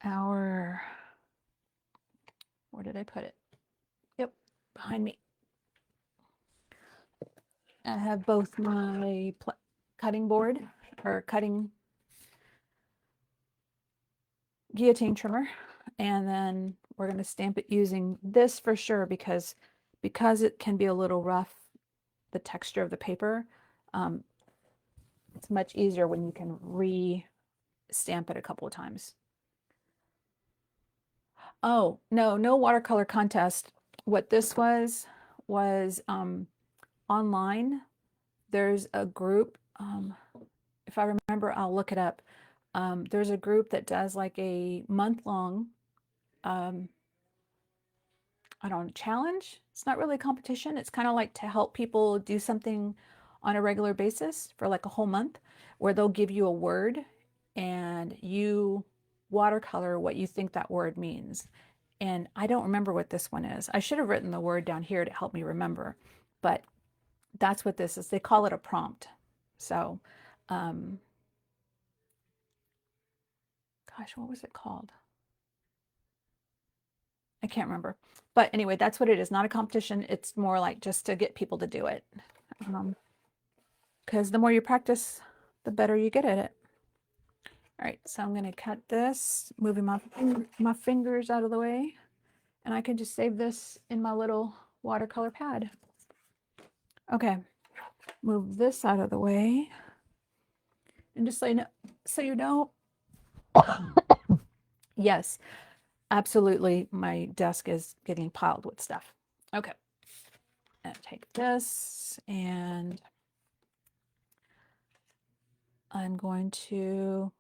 our, where did I put it? Yep, behind me. I have both my cutting board or cutting guillotine trimmer, and then we're going to stamp it using this for sure because it can be a little rough, the texture of the paper. It's much easier when you can re-stamp it a couple of times. Oh, no watercolor contest. What this was online. There's a group, if I remember, I'll look it up. There's a group that does like a month-long, I don't know, challenge. It's not really a competition. It's kind of like to help people do something on a regular basis for like a whole month, where they'll give you a word and you watercolor what you think that word means. And I don't remember what this one is. I should have written the word down here to help me remember, but that's what this is. They call it a prompt. So, gosh, what was it called? I can't remember. But anyway, that's what it is. Not a competition. It's more like just to get people to do it. Because the more you practice, the better you get at it. All right, so I'm going to cut this, moving my fingers out of the way. And I can just save this in my little watercolor pad. Okay, move this out of the way. And just so you know, yes, absolutely, my desk is getting piled with stuff. Okay, and take this, and I'm going to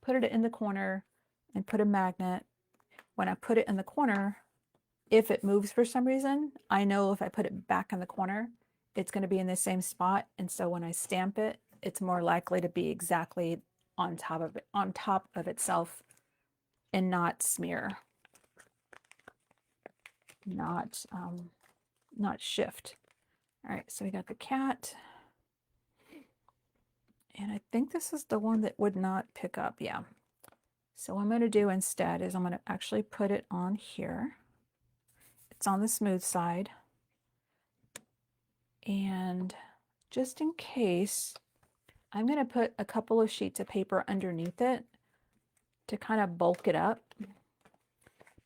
put it in the corner and put a magnet. When I put it in the corner, if it moves for some reason, I know if I put it back in the corner, it's going to be in the same spot. And so when I stamp it, it's more likely to be exactly on top of itself and not smear, not shift. All right, so we got the cat. And I think this is the one that would not pick up. Yeah. So what I'm going to do instead is I'm going to actually put it on here. It's on the smooth side. And just in case, I'm going to put a couple of sheets of paper underneath it to kind of bulk it up.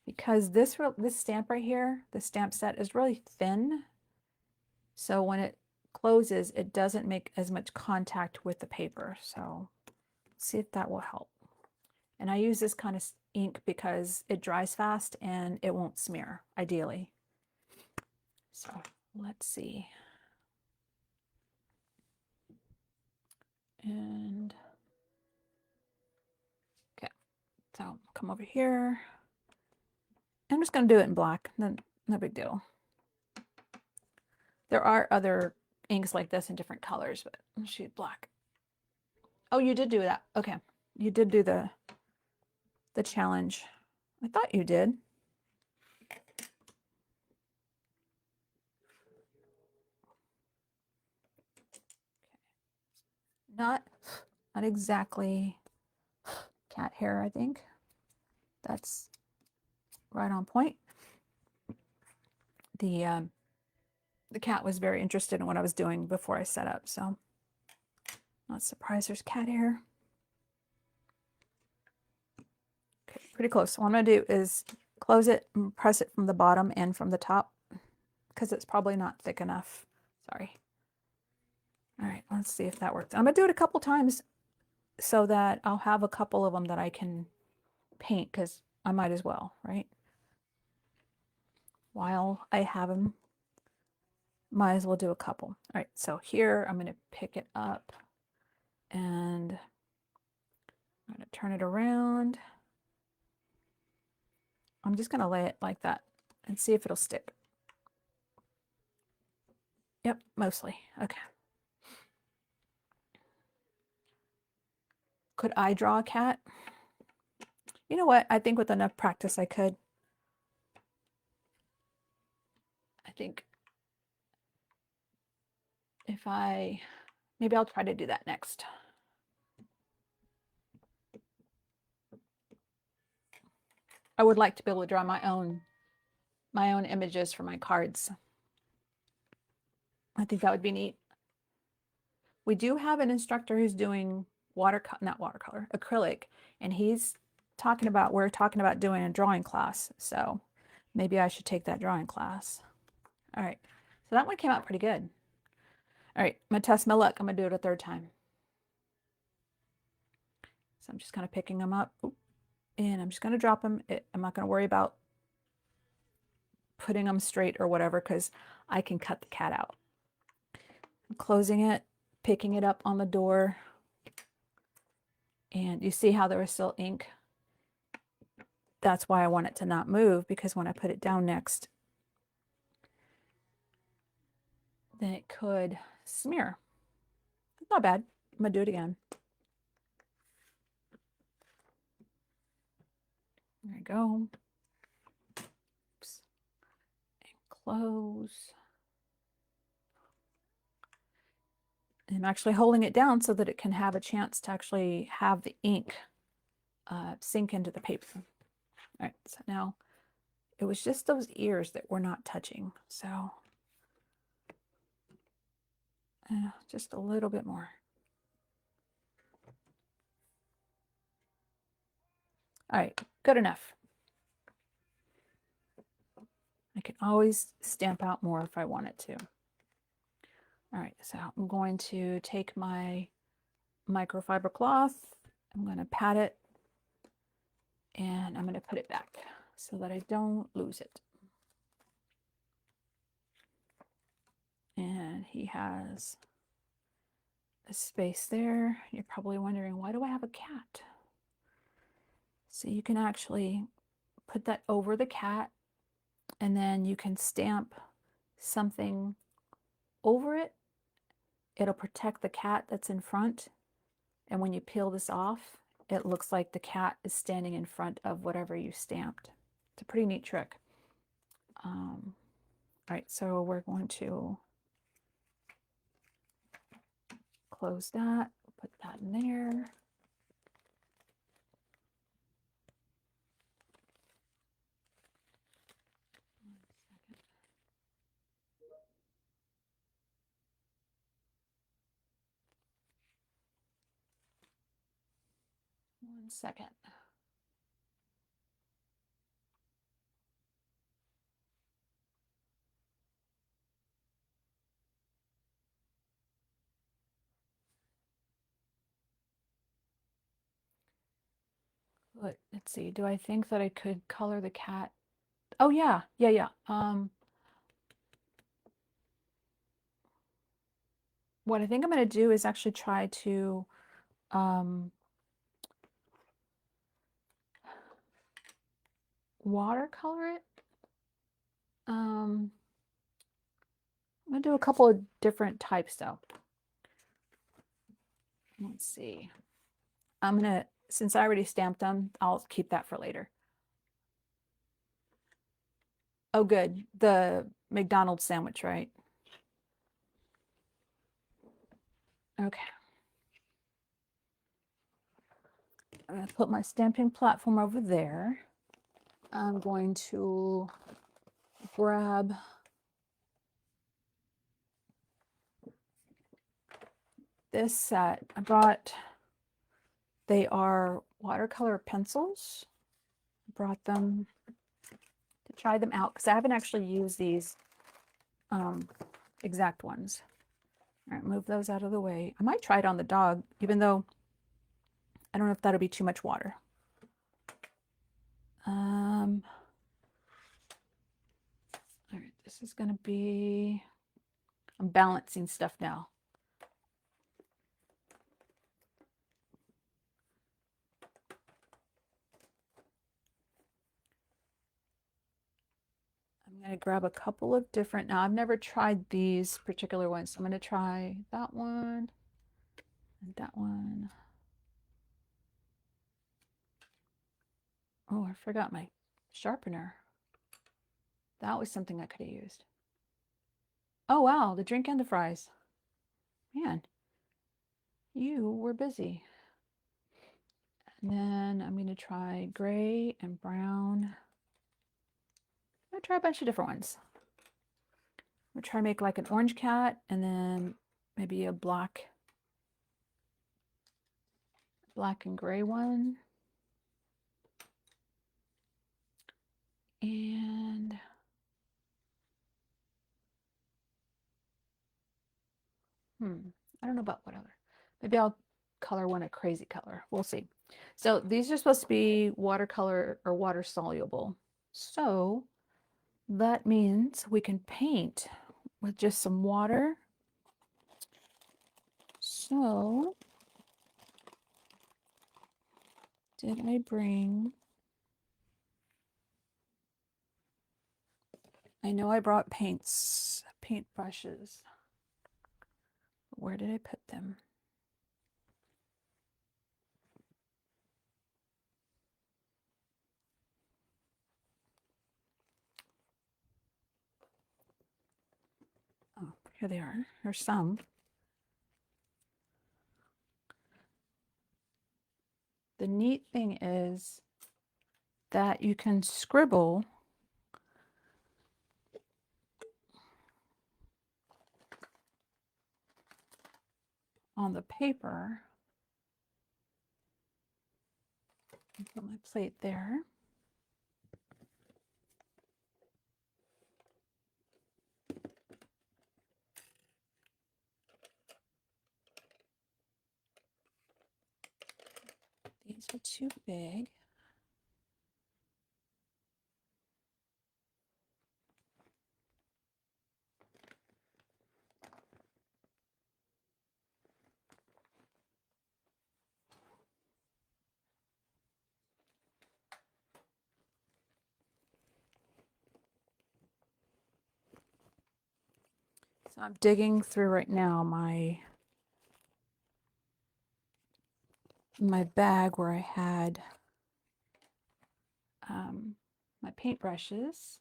Because this stamp right here, the stamp set, is really thin. So when it closes, it doesn't make as much contact with the paper. So see if that will help. And I use this kind of ink because it dries fast and it won't smear, ideally. So let's see. And okay, so come over here. I'm just going to do it in black. No big deal. There are other inks like this in different colors, but I'll shoot black. Oh, you did do that. Okay. You did do the challenge. I thought you did. Not exactly cat hair, I think. That's right on point. The cat was very interested in what I was doing before I set up, so not surprised there's cat hair. Okay, pretty close. What I'm going to do is close it and press it from the bottom and from the top because it's probably not thick enough Sorry. All right, let's see if that works. I'm gonna do it a couple times so that I'll have a couple of them that I can paint, because I might as well, right? While I have them, might as well do a couple. All right, so here I'm gonna pick it up and I'm gonna turn it around. I'm just gonna lay it like that and see if it'll stick. Yep, mostly. Okay. Could I draw a cat? You know what? I think with enough practice I could. I think if maybe I'll try to do that next. I would like to be able to draw my own images for my cards. I think that would be neat. We do have an instructor who's doing not watercolor, acrylic, and we're talking about doing a drawing class. So maybe I should take that drawing class. All right, so that one came out pretty good. All right, I'm gonna test my luck. I'm gonna do it a third time. So I'm just kind of picking them up, and I'm just gonna drop them. I'm not gonna worry about putting them straight or whatever, because I can cut the cat out. I'm closing it, picking it up on the door, and you see how there was still ink. That's why I want it to not move, because when I put it down next, then it could smear. It's not bad. I'm gonna do it again. There we go. Oops. And close. And I'm actually holding it down so that it can have a chance to actually have the ink sink into the paper. All right, so now it was just those ears that were not touching. So just a little bit more. All right, good enough. I can always stamp out more if I wanted to. All right, so I'm going to take my microfiber cloth, I'm going to pat it, and I'm going to put it back so that I don't lose it. And he has a space there. You're probably wondering, why do I have a cat? So you can actually put that over the cat, and then you can stamp something over it. It'll protect the cat that's in front. And when you peel this off, it looks like the cat is standing in front of whatever you stamped. It's a pretty neat trick. All right, so we're going to close that, put that in there. One second. Let's see, do I think that I could color the cat? Oh yeah. What I think I'm going to do is actually try to watercolor it. I'm going to do a couple of different types though. Let's see. I'm going to, since I already stamped them, I'll keep that for later. Oh, good. The McDonald's sandwich, right? Okay. I'm going to put my stamping platform over there. I'm going to grab this set. They are watercolor pencils. I brought them to try them out because I haven't actually used these exact ones. All right, move those out of the way. I might try it on the dog, even though I don't know if that'll be too much water. All right, this is going to be, I'm balancing stuff now. I'm going to grab a couple of different, now I've never tried these particular ones, so I'm going to try that one and that one. Oh, I forgot my sharpener. That was something I could have used. Oh, wow, the drink and the fries. Man, you were busy. And then I'm going to try gray and brown. I'm going to try a bunch of different ones. I'm going to try to make like an orange cat and then maybe a black and gray one. And I don't know about what other. Maybe I'll color one a crazy color. We'll see. So these are supposed to be watercolor or water soluble. So that means we can paint with just some water. So did I bring, I know I brought paint brushes. Where did I put them? Oh, here they are. There's some. The neat thing is that you can scribble on the paper. Put my plate there. These are too big. So I'm digging through right now my bag where I had my paintbrushes.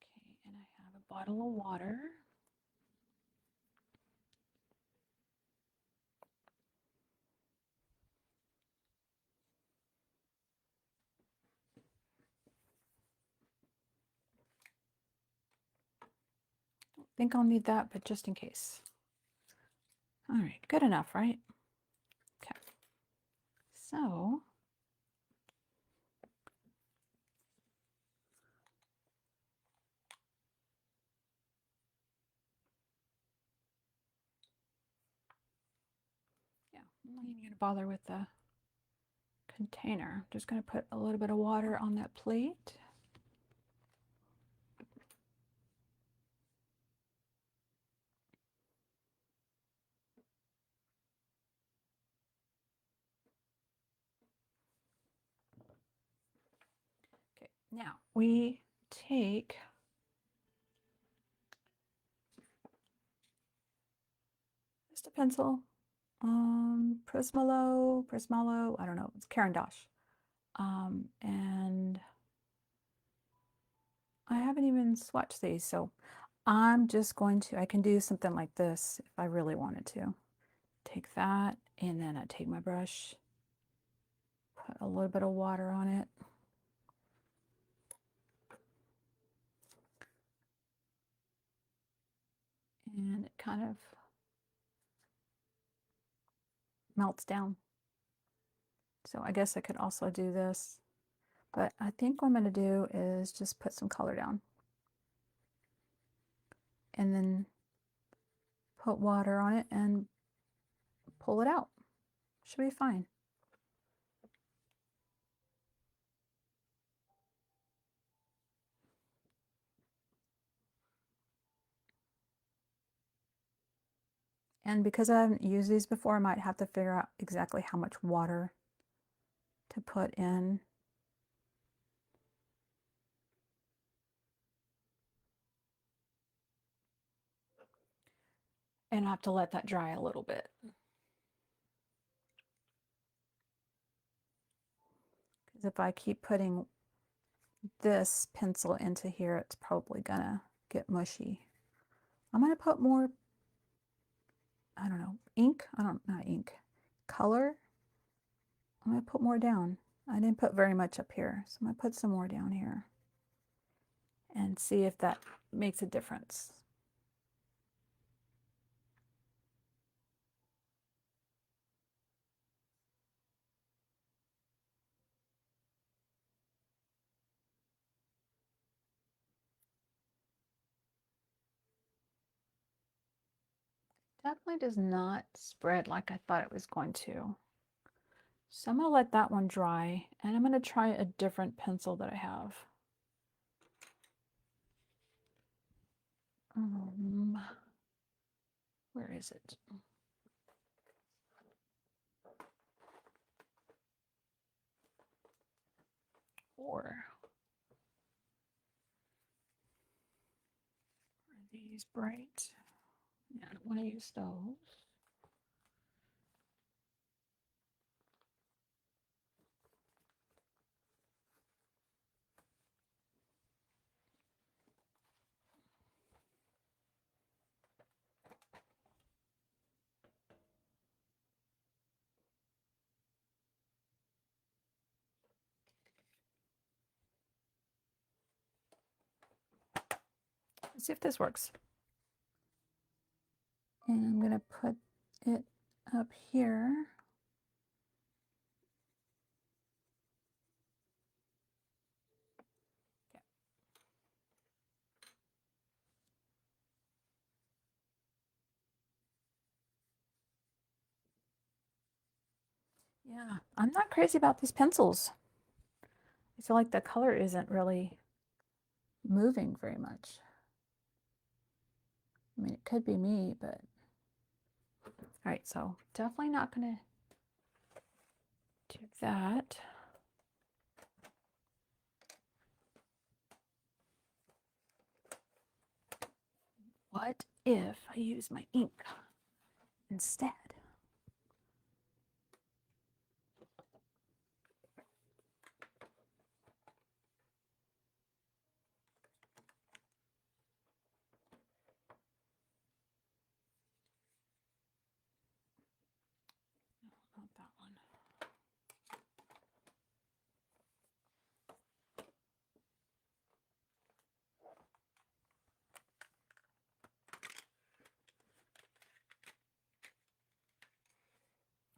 Okay, and I have a bottle of water. Don't think I'll need that, but just in case. All right, good enough, right? Okay. So yeah, I'm not even going to bother with the container. I'm just going to put a little bit of water on that plate. Okay, now we take just a pencil, Prismalo, I don't know, it's Caran d'Ache. And I haven't even swatched these, so I'm just going to, I can do something like this if I really wanted to. Take that, and then I take my brush, put a little bit of water on it. And it kind of melts down. So I guess I could also do this, but I think what I'm going to do is just put some color down and then put water on it and pull it out. Should be fine. And because I haven't used these before, I might have to figure out exactly how much water to put in. And I have to let that dry a little bit. Because if I keep putting this pencil into here, it's probably gonna get mushy. I'm gonna put more, I don't know, ink. Not ink, color. I'm gonna put more down. I didn't put very much up here, so I'm gonna put some more down here and see if that makes a difference. Definitely does not spread like I thought it was going to. So I'm going to let that one dry, and I'm going to try a different pencil that I have. Where is it? Are these bright? Yeah, I don't want to use those. Let's see if this works. And I'm going to put it up here. Yeah, I'm not crazy about these pencils. I feel like the color isn't really moving very much. I mean, it could be me, but all right, so definitely not going to do that. What if I use my ink instead? Not that one.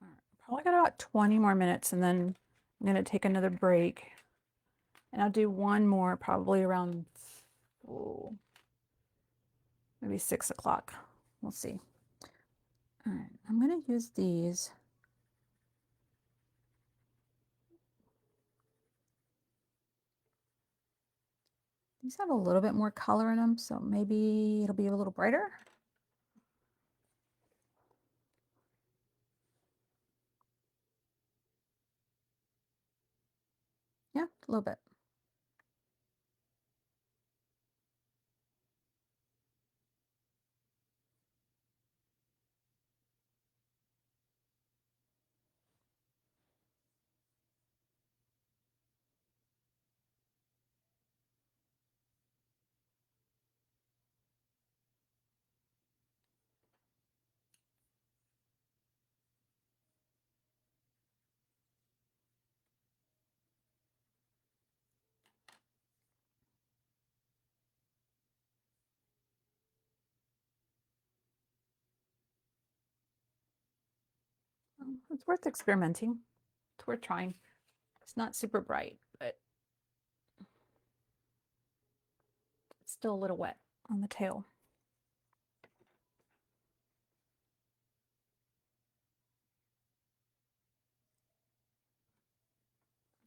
All right, probably got about 20 more minutes, and then I'm going to take another break. And I'll do one more probably around maybe 6 o'clock. We'll see. All right, I'm going to use these. These have a little bit more color in them, so maybe it'll be a little brighter. Yeah, a little bit. It's worth experimenting. It's worth trying. It's not super bright, but it's still a little wet on the tail.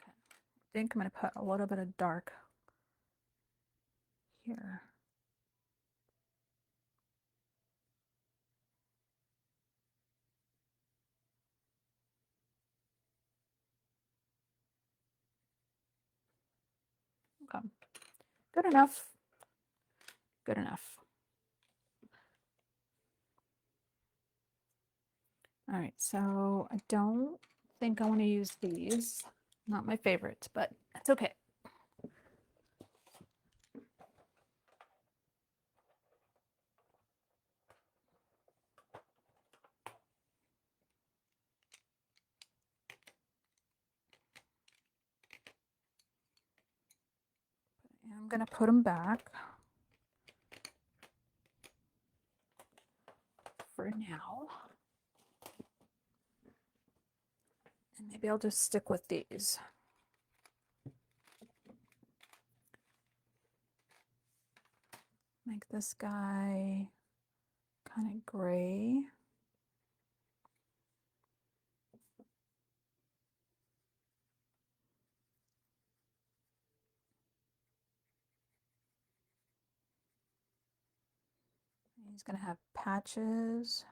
Okay. I think I'm going to put a little bit of dark here. Okay. Good enough. Good enough. All right, so I don't think I want to use these. Not my favorites, but that's okay. I'm going to put them back for now. And maybe I'll just stick with these. Make this guy kind of gray. He's going to have patches.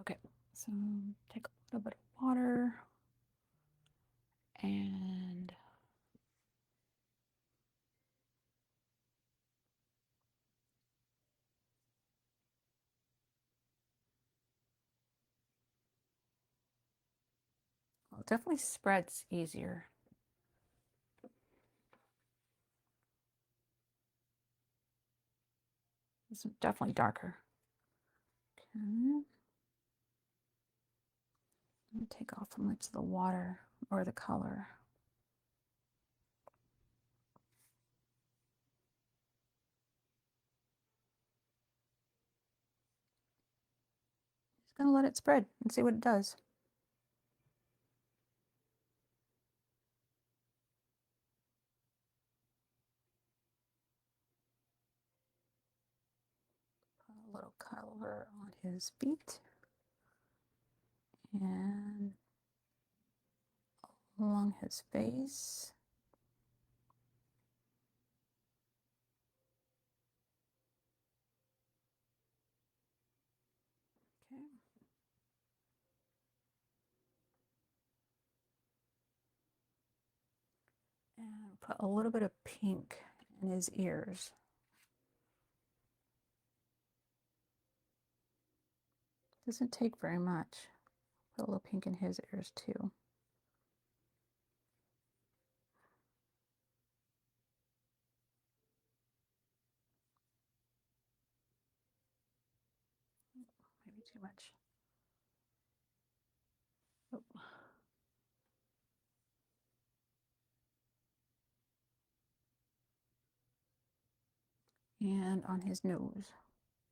Okay, so take a little bit of water and well, it definitely spreads easier. It's definitely darker. Okay. Let me take off much of the water or the color. Just gonna let it spread and see what it does. Put a little color on his feet and along his face. Okay. And put a little bit of pink in his ears. Doesn't take very much. Put a little pink in his ears too. Maybe too much. Oh. And on his nose.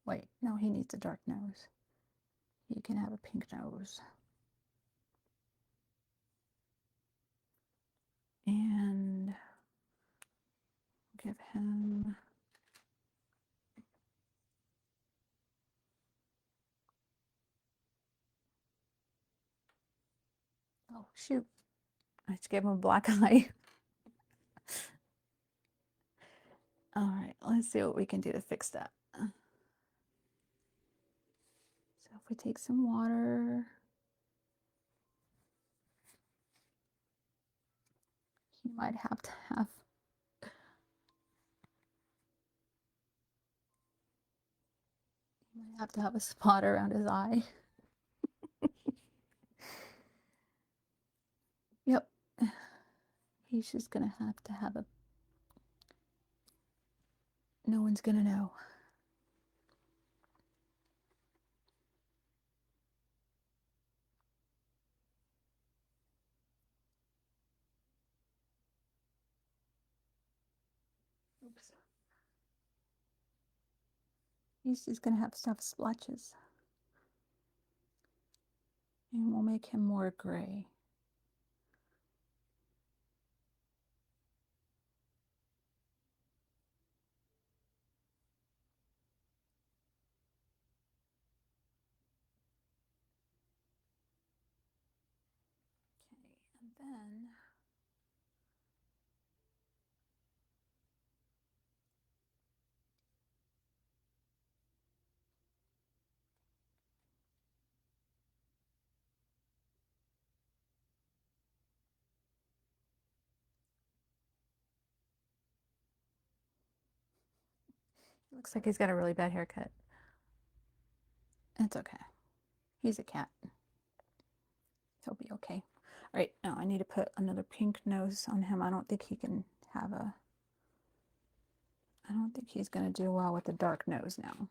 Wait, no, he needs a dark nose. He can have a pink nose. And give him oh shoot. I just gave him a black eye. All right, let's see what we can do to fix that. So if we take some water, he might have to have have to have a spot around his eye. Yep. He's just gonna have to have a... No one's gonna know. Oops. He's just gonna have stuff splotches. And we'll make him more gray. Okay, and then looks like he's got a really bad haircut. It's okay. He's a cat. He'll be okay. All right, now I need to put another pink nose on him. I don't think he can have a... I don't think he's going to do well with the dark nose now.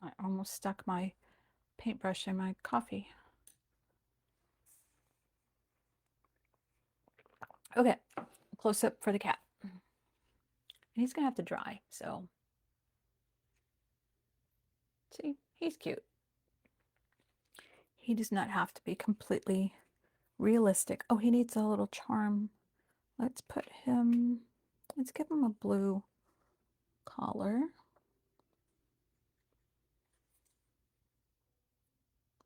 I almost stuck my paintbrush in my coffee. Okay, close up for the cat. And he's gonna have to dry, so. See, he's cute. He does not have to be completely realistic. Oh, he needs a little charm. Let's put him, let's give him a blue collar.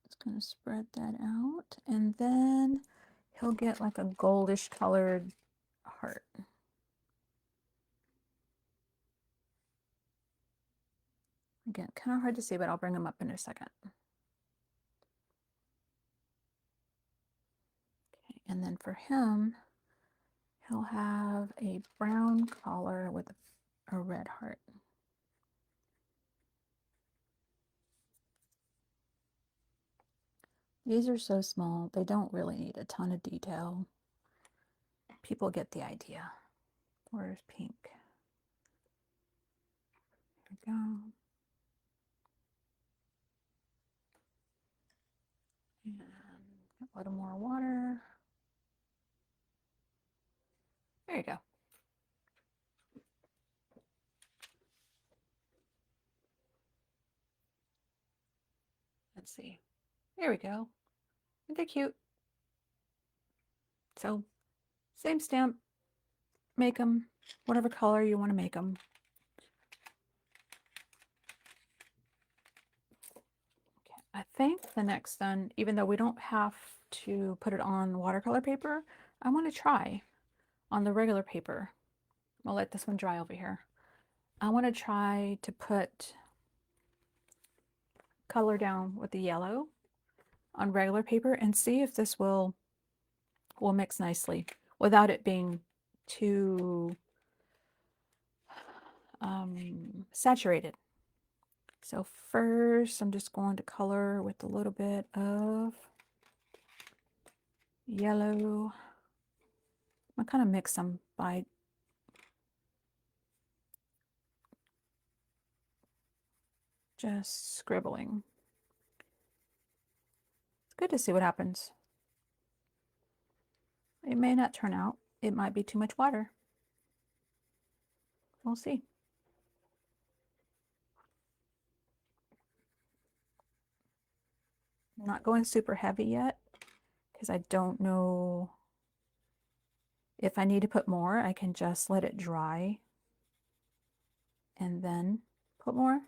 Just gonna spread that out, and then he'll get like a goldish colored heart. Again, kind of hard to see, but I'll bring him up in a second. Okay, and then for him, he'll have a brown collar with a red heart. These are so small, they don't really need a ton of detail. People get the idea. Where's pink? There we go. And a little more water. There you go. Let's see. There we go. Aren't they cute? So, same stamp. Make them whatever color you want to make them. Okay, I think the next then, even though we don't have to put it on watercolor paper, I want to try on the regular paper. I'll let this one dry over here. I want to try to put color down with the yellow on regular paper and see if this will mix nicely without it being too saturated. So first I'm just going to color with a little bit of yellow. I kind of mix them by just scribbling. It's good to see what happens. It may not turn out. It might be too much water. We'll see. I'm not going super heavy yet because I don't know if I need to put more. I can just let it dry and then put more.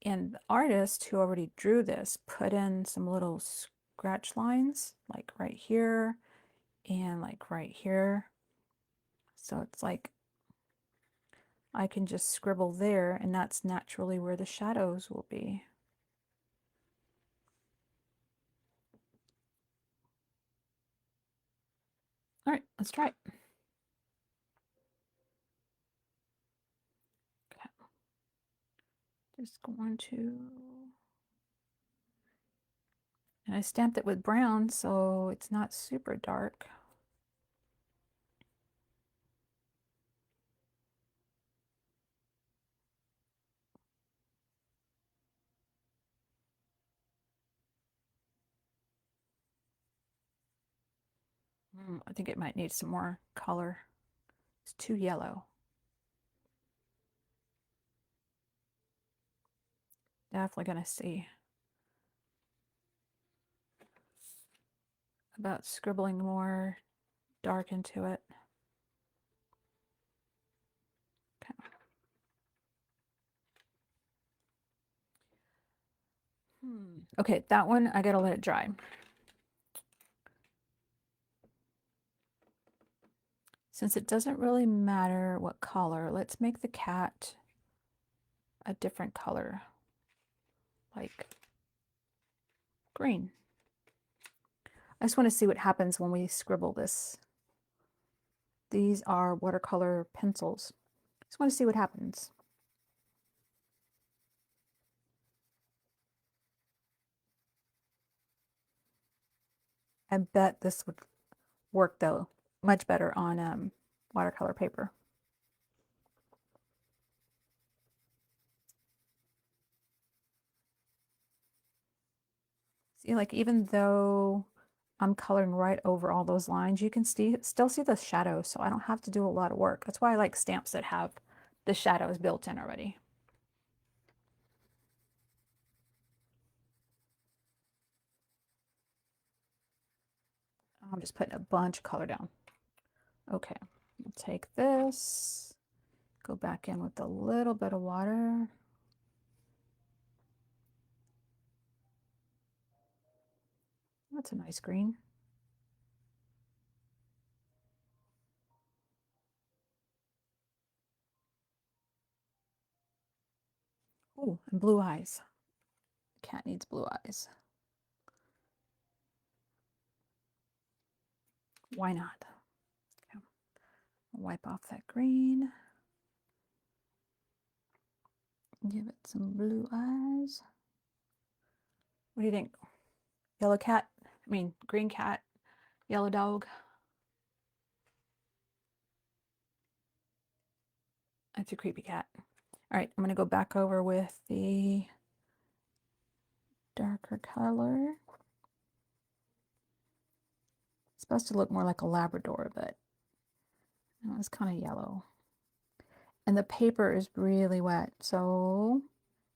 And the artist who already drew this put in some little scratch lines, like right here and like right here. So it's like I can just scribble there, and that's naturally where the shadows will be. Let's try it. Okay. Just going to, and I stamped it with brown, so it's not super dark. I think it might need some more color. It's too yellow. Definitely gonna see about scribbling more dark into it. Okay. Okay, that one I gotta let it dry. Since it doesn't really matter what color, let's make the cat a different color, like green. I just want to see what happens when we scribble this. These are watercolor pencils. Just want to see what happens. I bet this would work though, much better on watercolor paper. See, like even though I'm coloring right over all those lines, you can still see the shadows, so I don't have to do a lot of work. That's why I like stamps that have the shadows built in already. I'm just putting a bunch of color down. Okay, we'll take this, go back in with a little bit of water. That's a nice green. Oh, and blue eyes. The cat needs blue eyes. Why not? Okay. Wipe off that green. Give it some blue eyes. What do you think? Yellow cat? I mean, green cat, yellow dog. That's a creepy cat. All right, I'm going to go back over with the darker color. It's supposed to look more like a Labrador, but it's kind of yellow. And the paper is really wet, so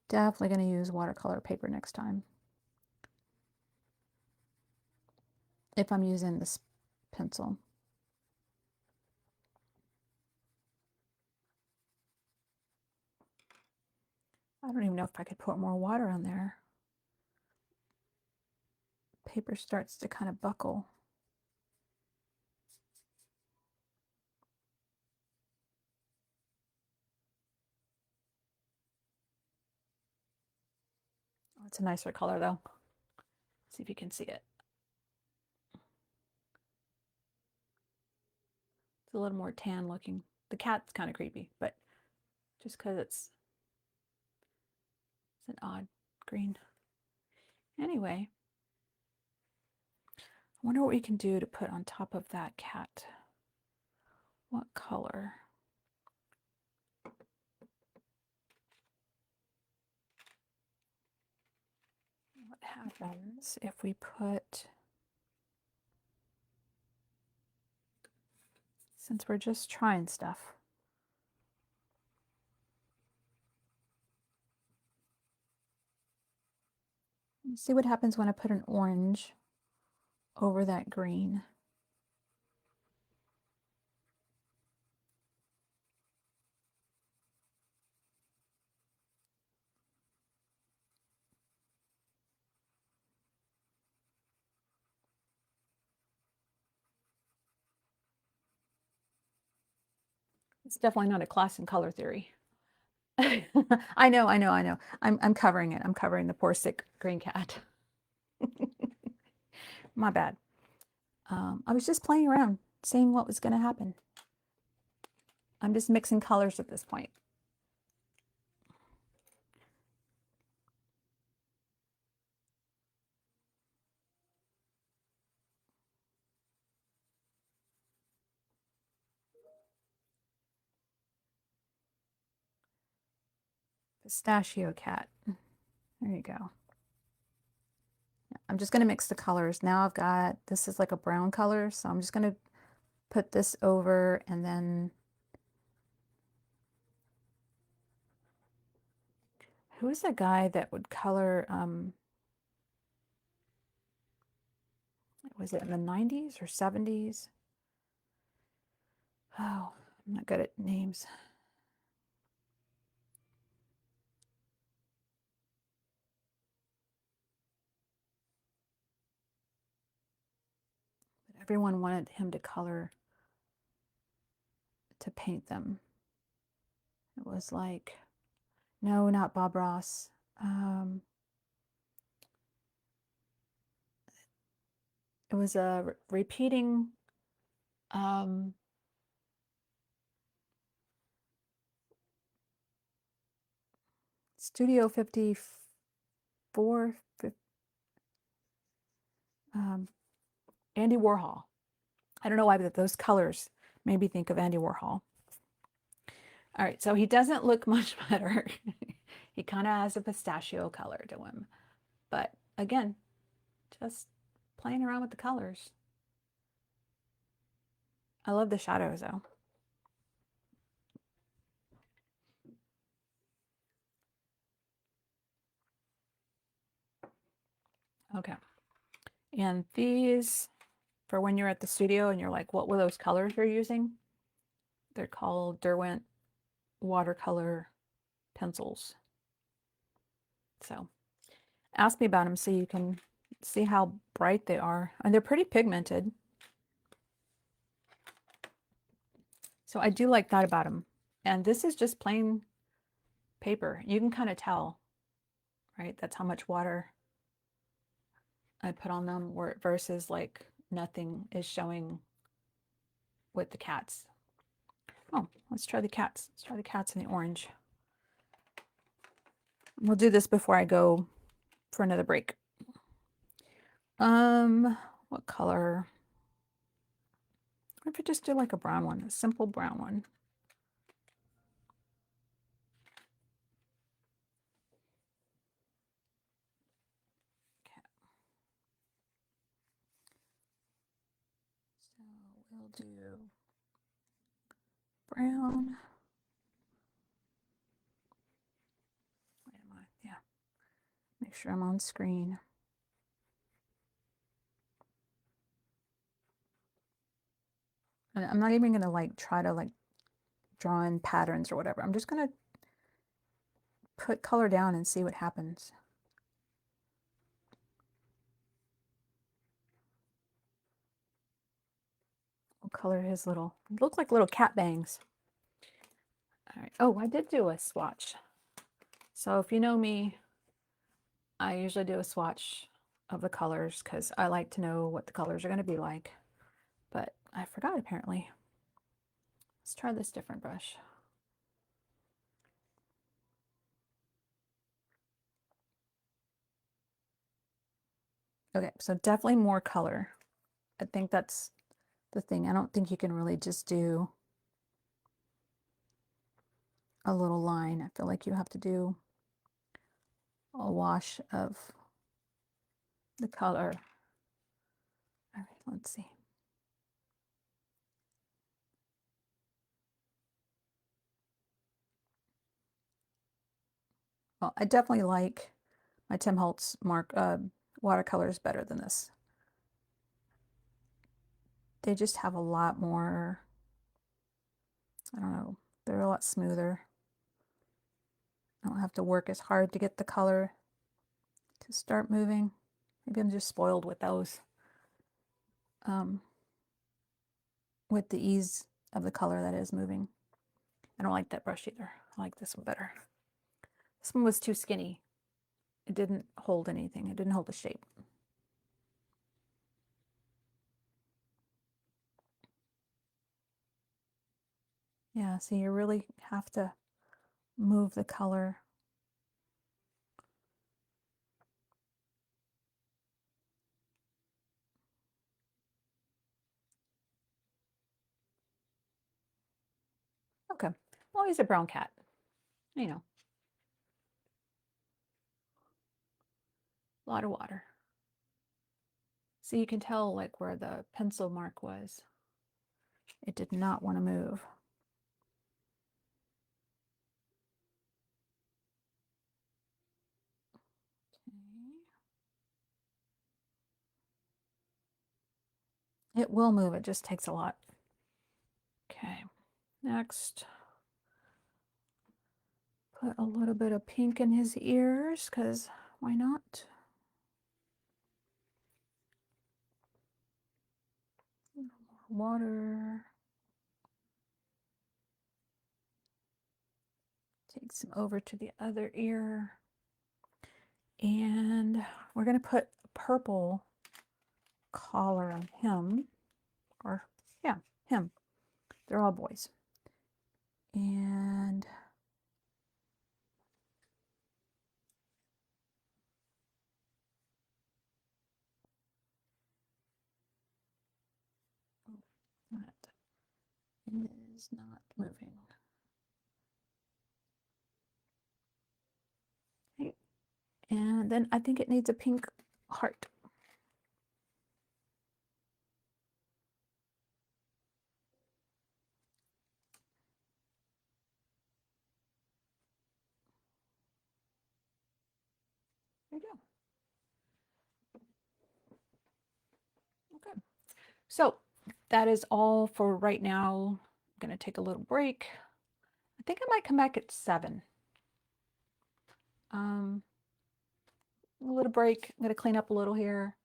definitely going to use watercolor paper next time if I'm using this pencil. I don't even know if I could put more water on there. Paper starts to kind of buckle. Oh, it's a nicer color though. See if you can see it. It's a little more tan looking. The cat's kind of creepy, but just because it's an odd green. Anyway, I wonder what we can do to put on top of that cat. What color? What happens if we put, since we're just trying stuff, see what happens when I put an orange over that green. It's definitely not a class in color theory. I know. I'm covering it. I'm covering the poor sick green cat. My bad. I was just playing around. seeing what was going to happen. I'm just mixing colors at this point. Pistachio cat. There you go. I'm just going to mix the colors. Now I've got, this is like a brown color, so I'm just going to put this over, and then who is that guy that would color, was it in the 90s or 70s? Oh, I'm not good at names. But everyone wanted him to color, to paint them. It was like, no, not Bob Ross. It was a repeating Studio 54, Andy Warhol. I don't know why, but those colors made me think of Andy Warhol. All right, so he doesn't look much better. He kind of has a pistachio color to him. But again, just playing around with the colors. I love the shadows though. Okay. And these, for when you're at the studio and you're like, what were those colors you're using? They're called Derwent watercolor pencils. So ask me about them so you can see how bright they are. And they're pretty pigmented. So I do like that about them. And this is just plain paper. You can kind of tell, right? That's how much water I put on them, versus like nothing is showing with the cats. Oh, let's try the cats. Let's try the cats in the orange. We'll do this before I go for another break. What color? What if I just do like a brown one, a simple brown one? Okay. So we'll do brown. Wait, am I? Yeah. Make sure I'm on screen. And I'm not even gonna like try to like draw in patterns or whatever. I'm just gonna put color down and see what happens. We'll color his little, look like little cat bangs. All right. Oh, I did do a swatch. So if you know me, I usually do a swatch of the colors because I like to know what the colors are going to be like. But I forgot apparently. Let's try this different brush. Okay, so definitely more color. I think that's the thing. I don't think you can really just do a little line. I feel like you have to do a wash of the color. All right, let's see. Well, I definitely like my Tim Holtz watercolors better than this. They just have a lot more, I don't know, they're a lot smoother. I don't have to work as hard to get the color to start moving. Maybe I'm just spoiled with those. With the ease of the color that is moving. I don't like that brush either. I like this one better. This one was too skinny. It didn't hold anything. It didn't hold the shape. Yeah, so you really have to move the color. Okay. Well, he's a brown cat, you know, a lot of water. So you can tell like where the pencil mark was. It did not want to move. Okay. It will move, it just takes a lot. Okay, next, put a little bit of pink in his ears, because why not? More water. Take some over to the other ear. And we're going to put a purple collar on him. Or, yeah, him. They're all boys. And that is not moving. Okay. And then I think it needs a pink heart. There you go. Okay. So that is all for right now. I'm going to take a little break. I think I might come back at 7. A little break. I'm going to clean up a little here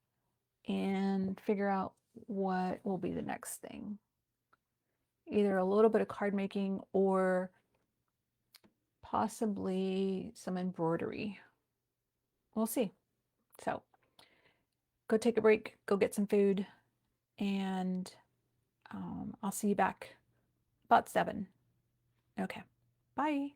and figure out what will be the next thing. Either a little bit of card making or possibly some embroidery. We'll see. So go take a break, go get some food, and I'll see you back about 7. Okay. Bye.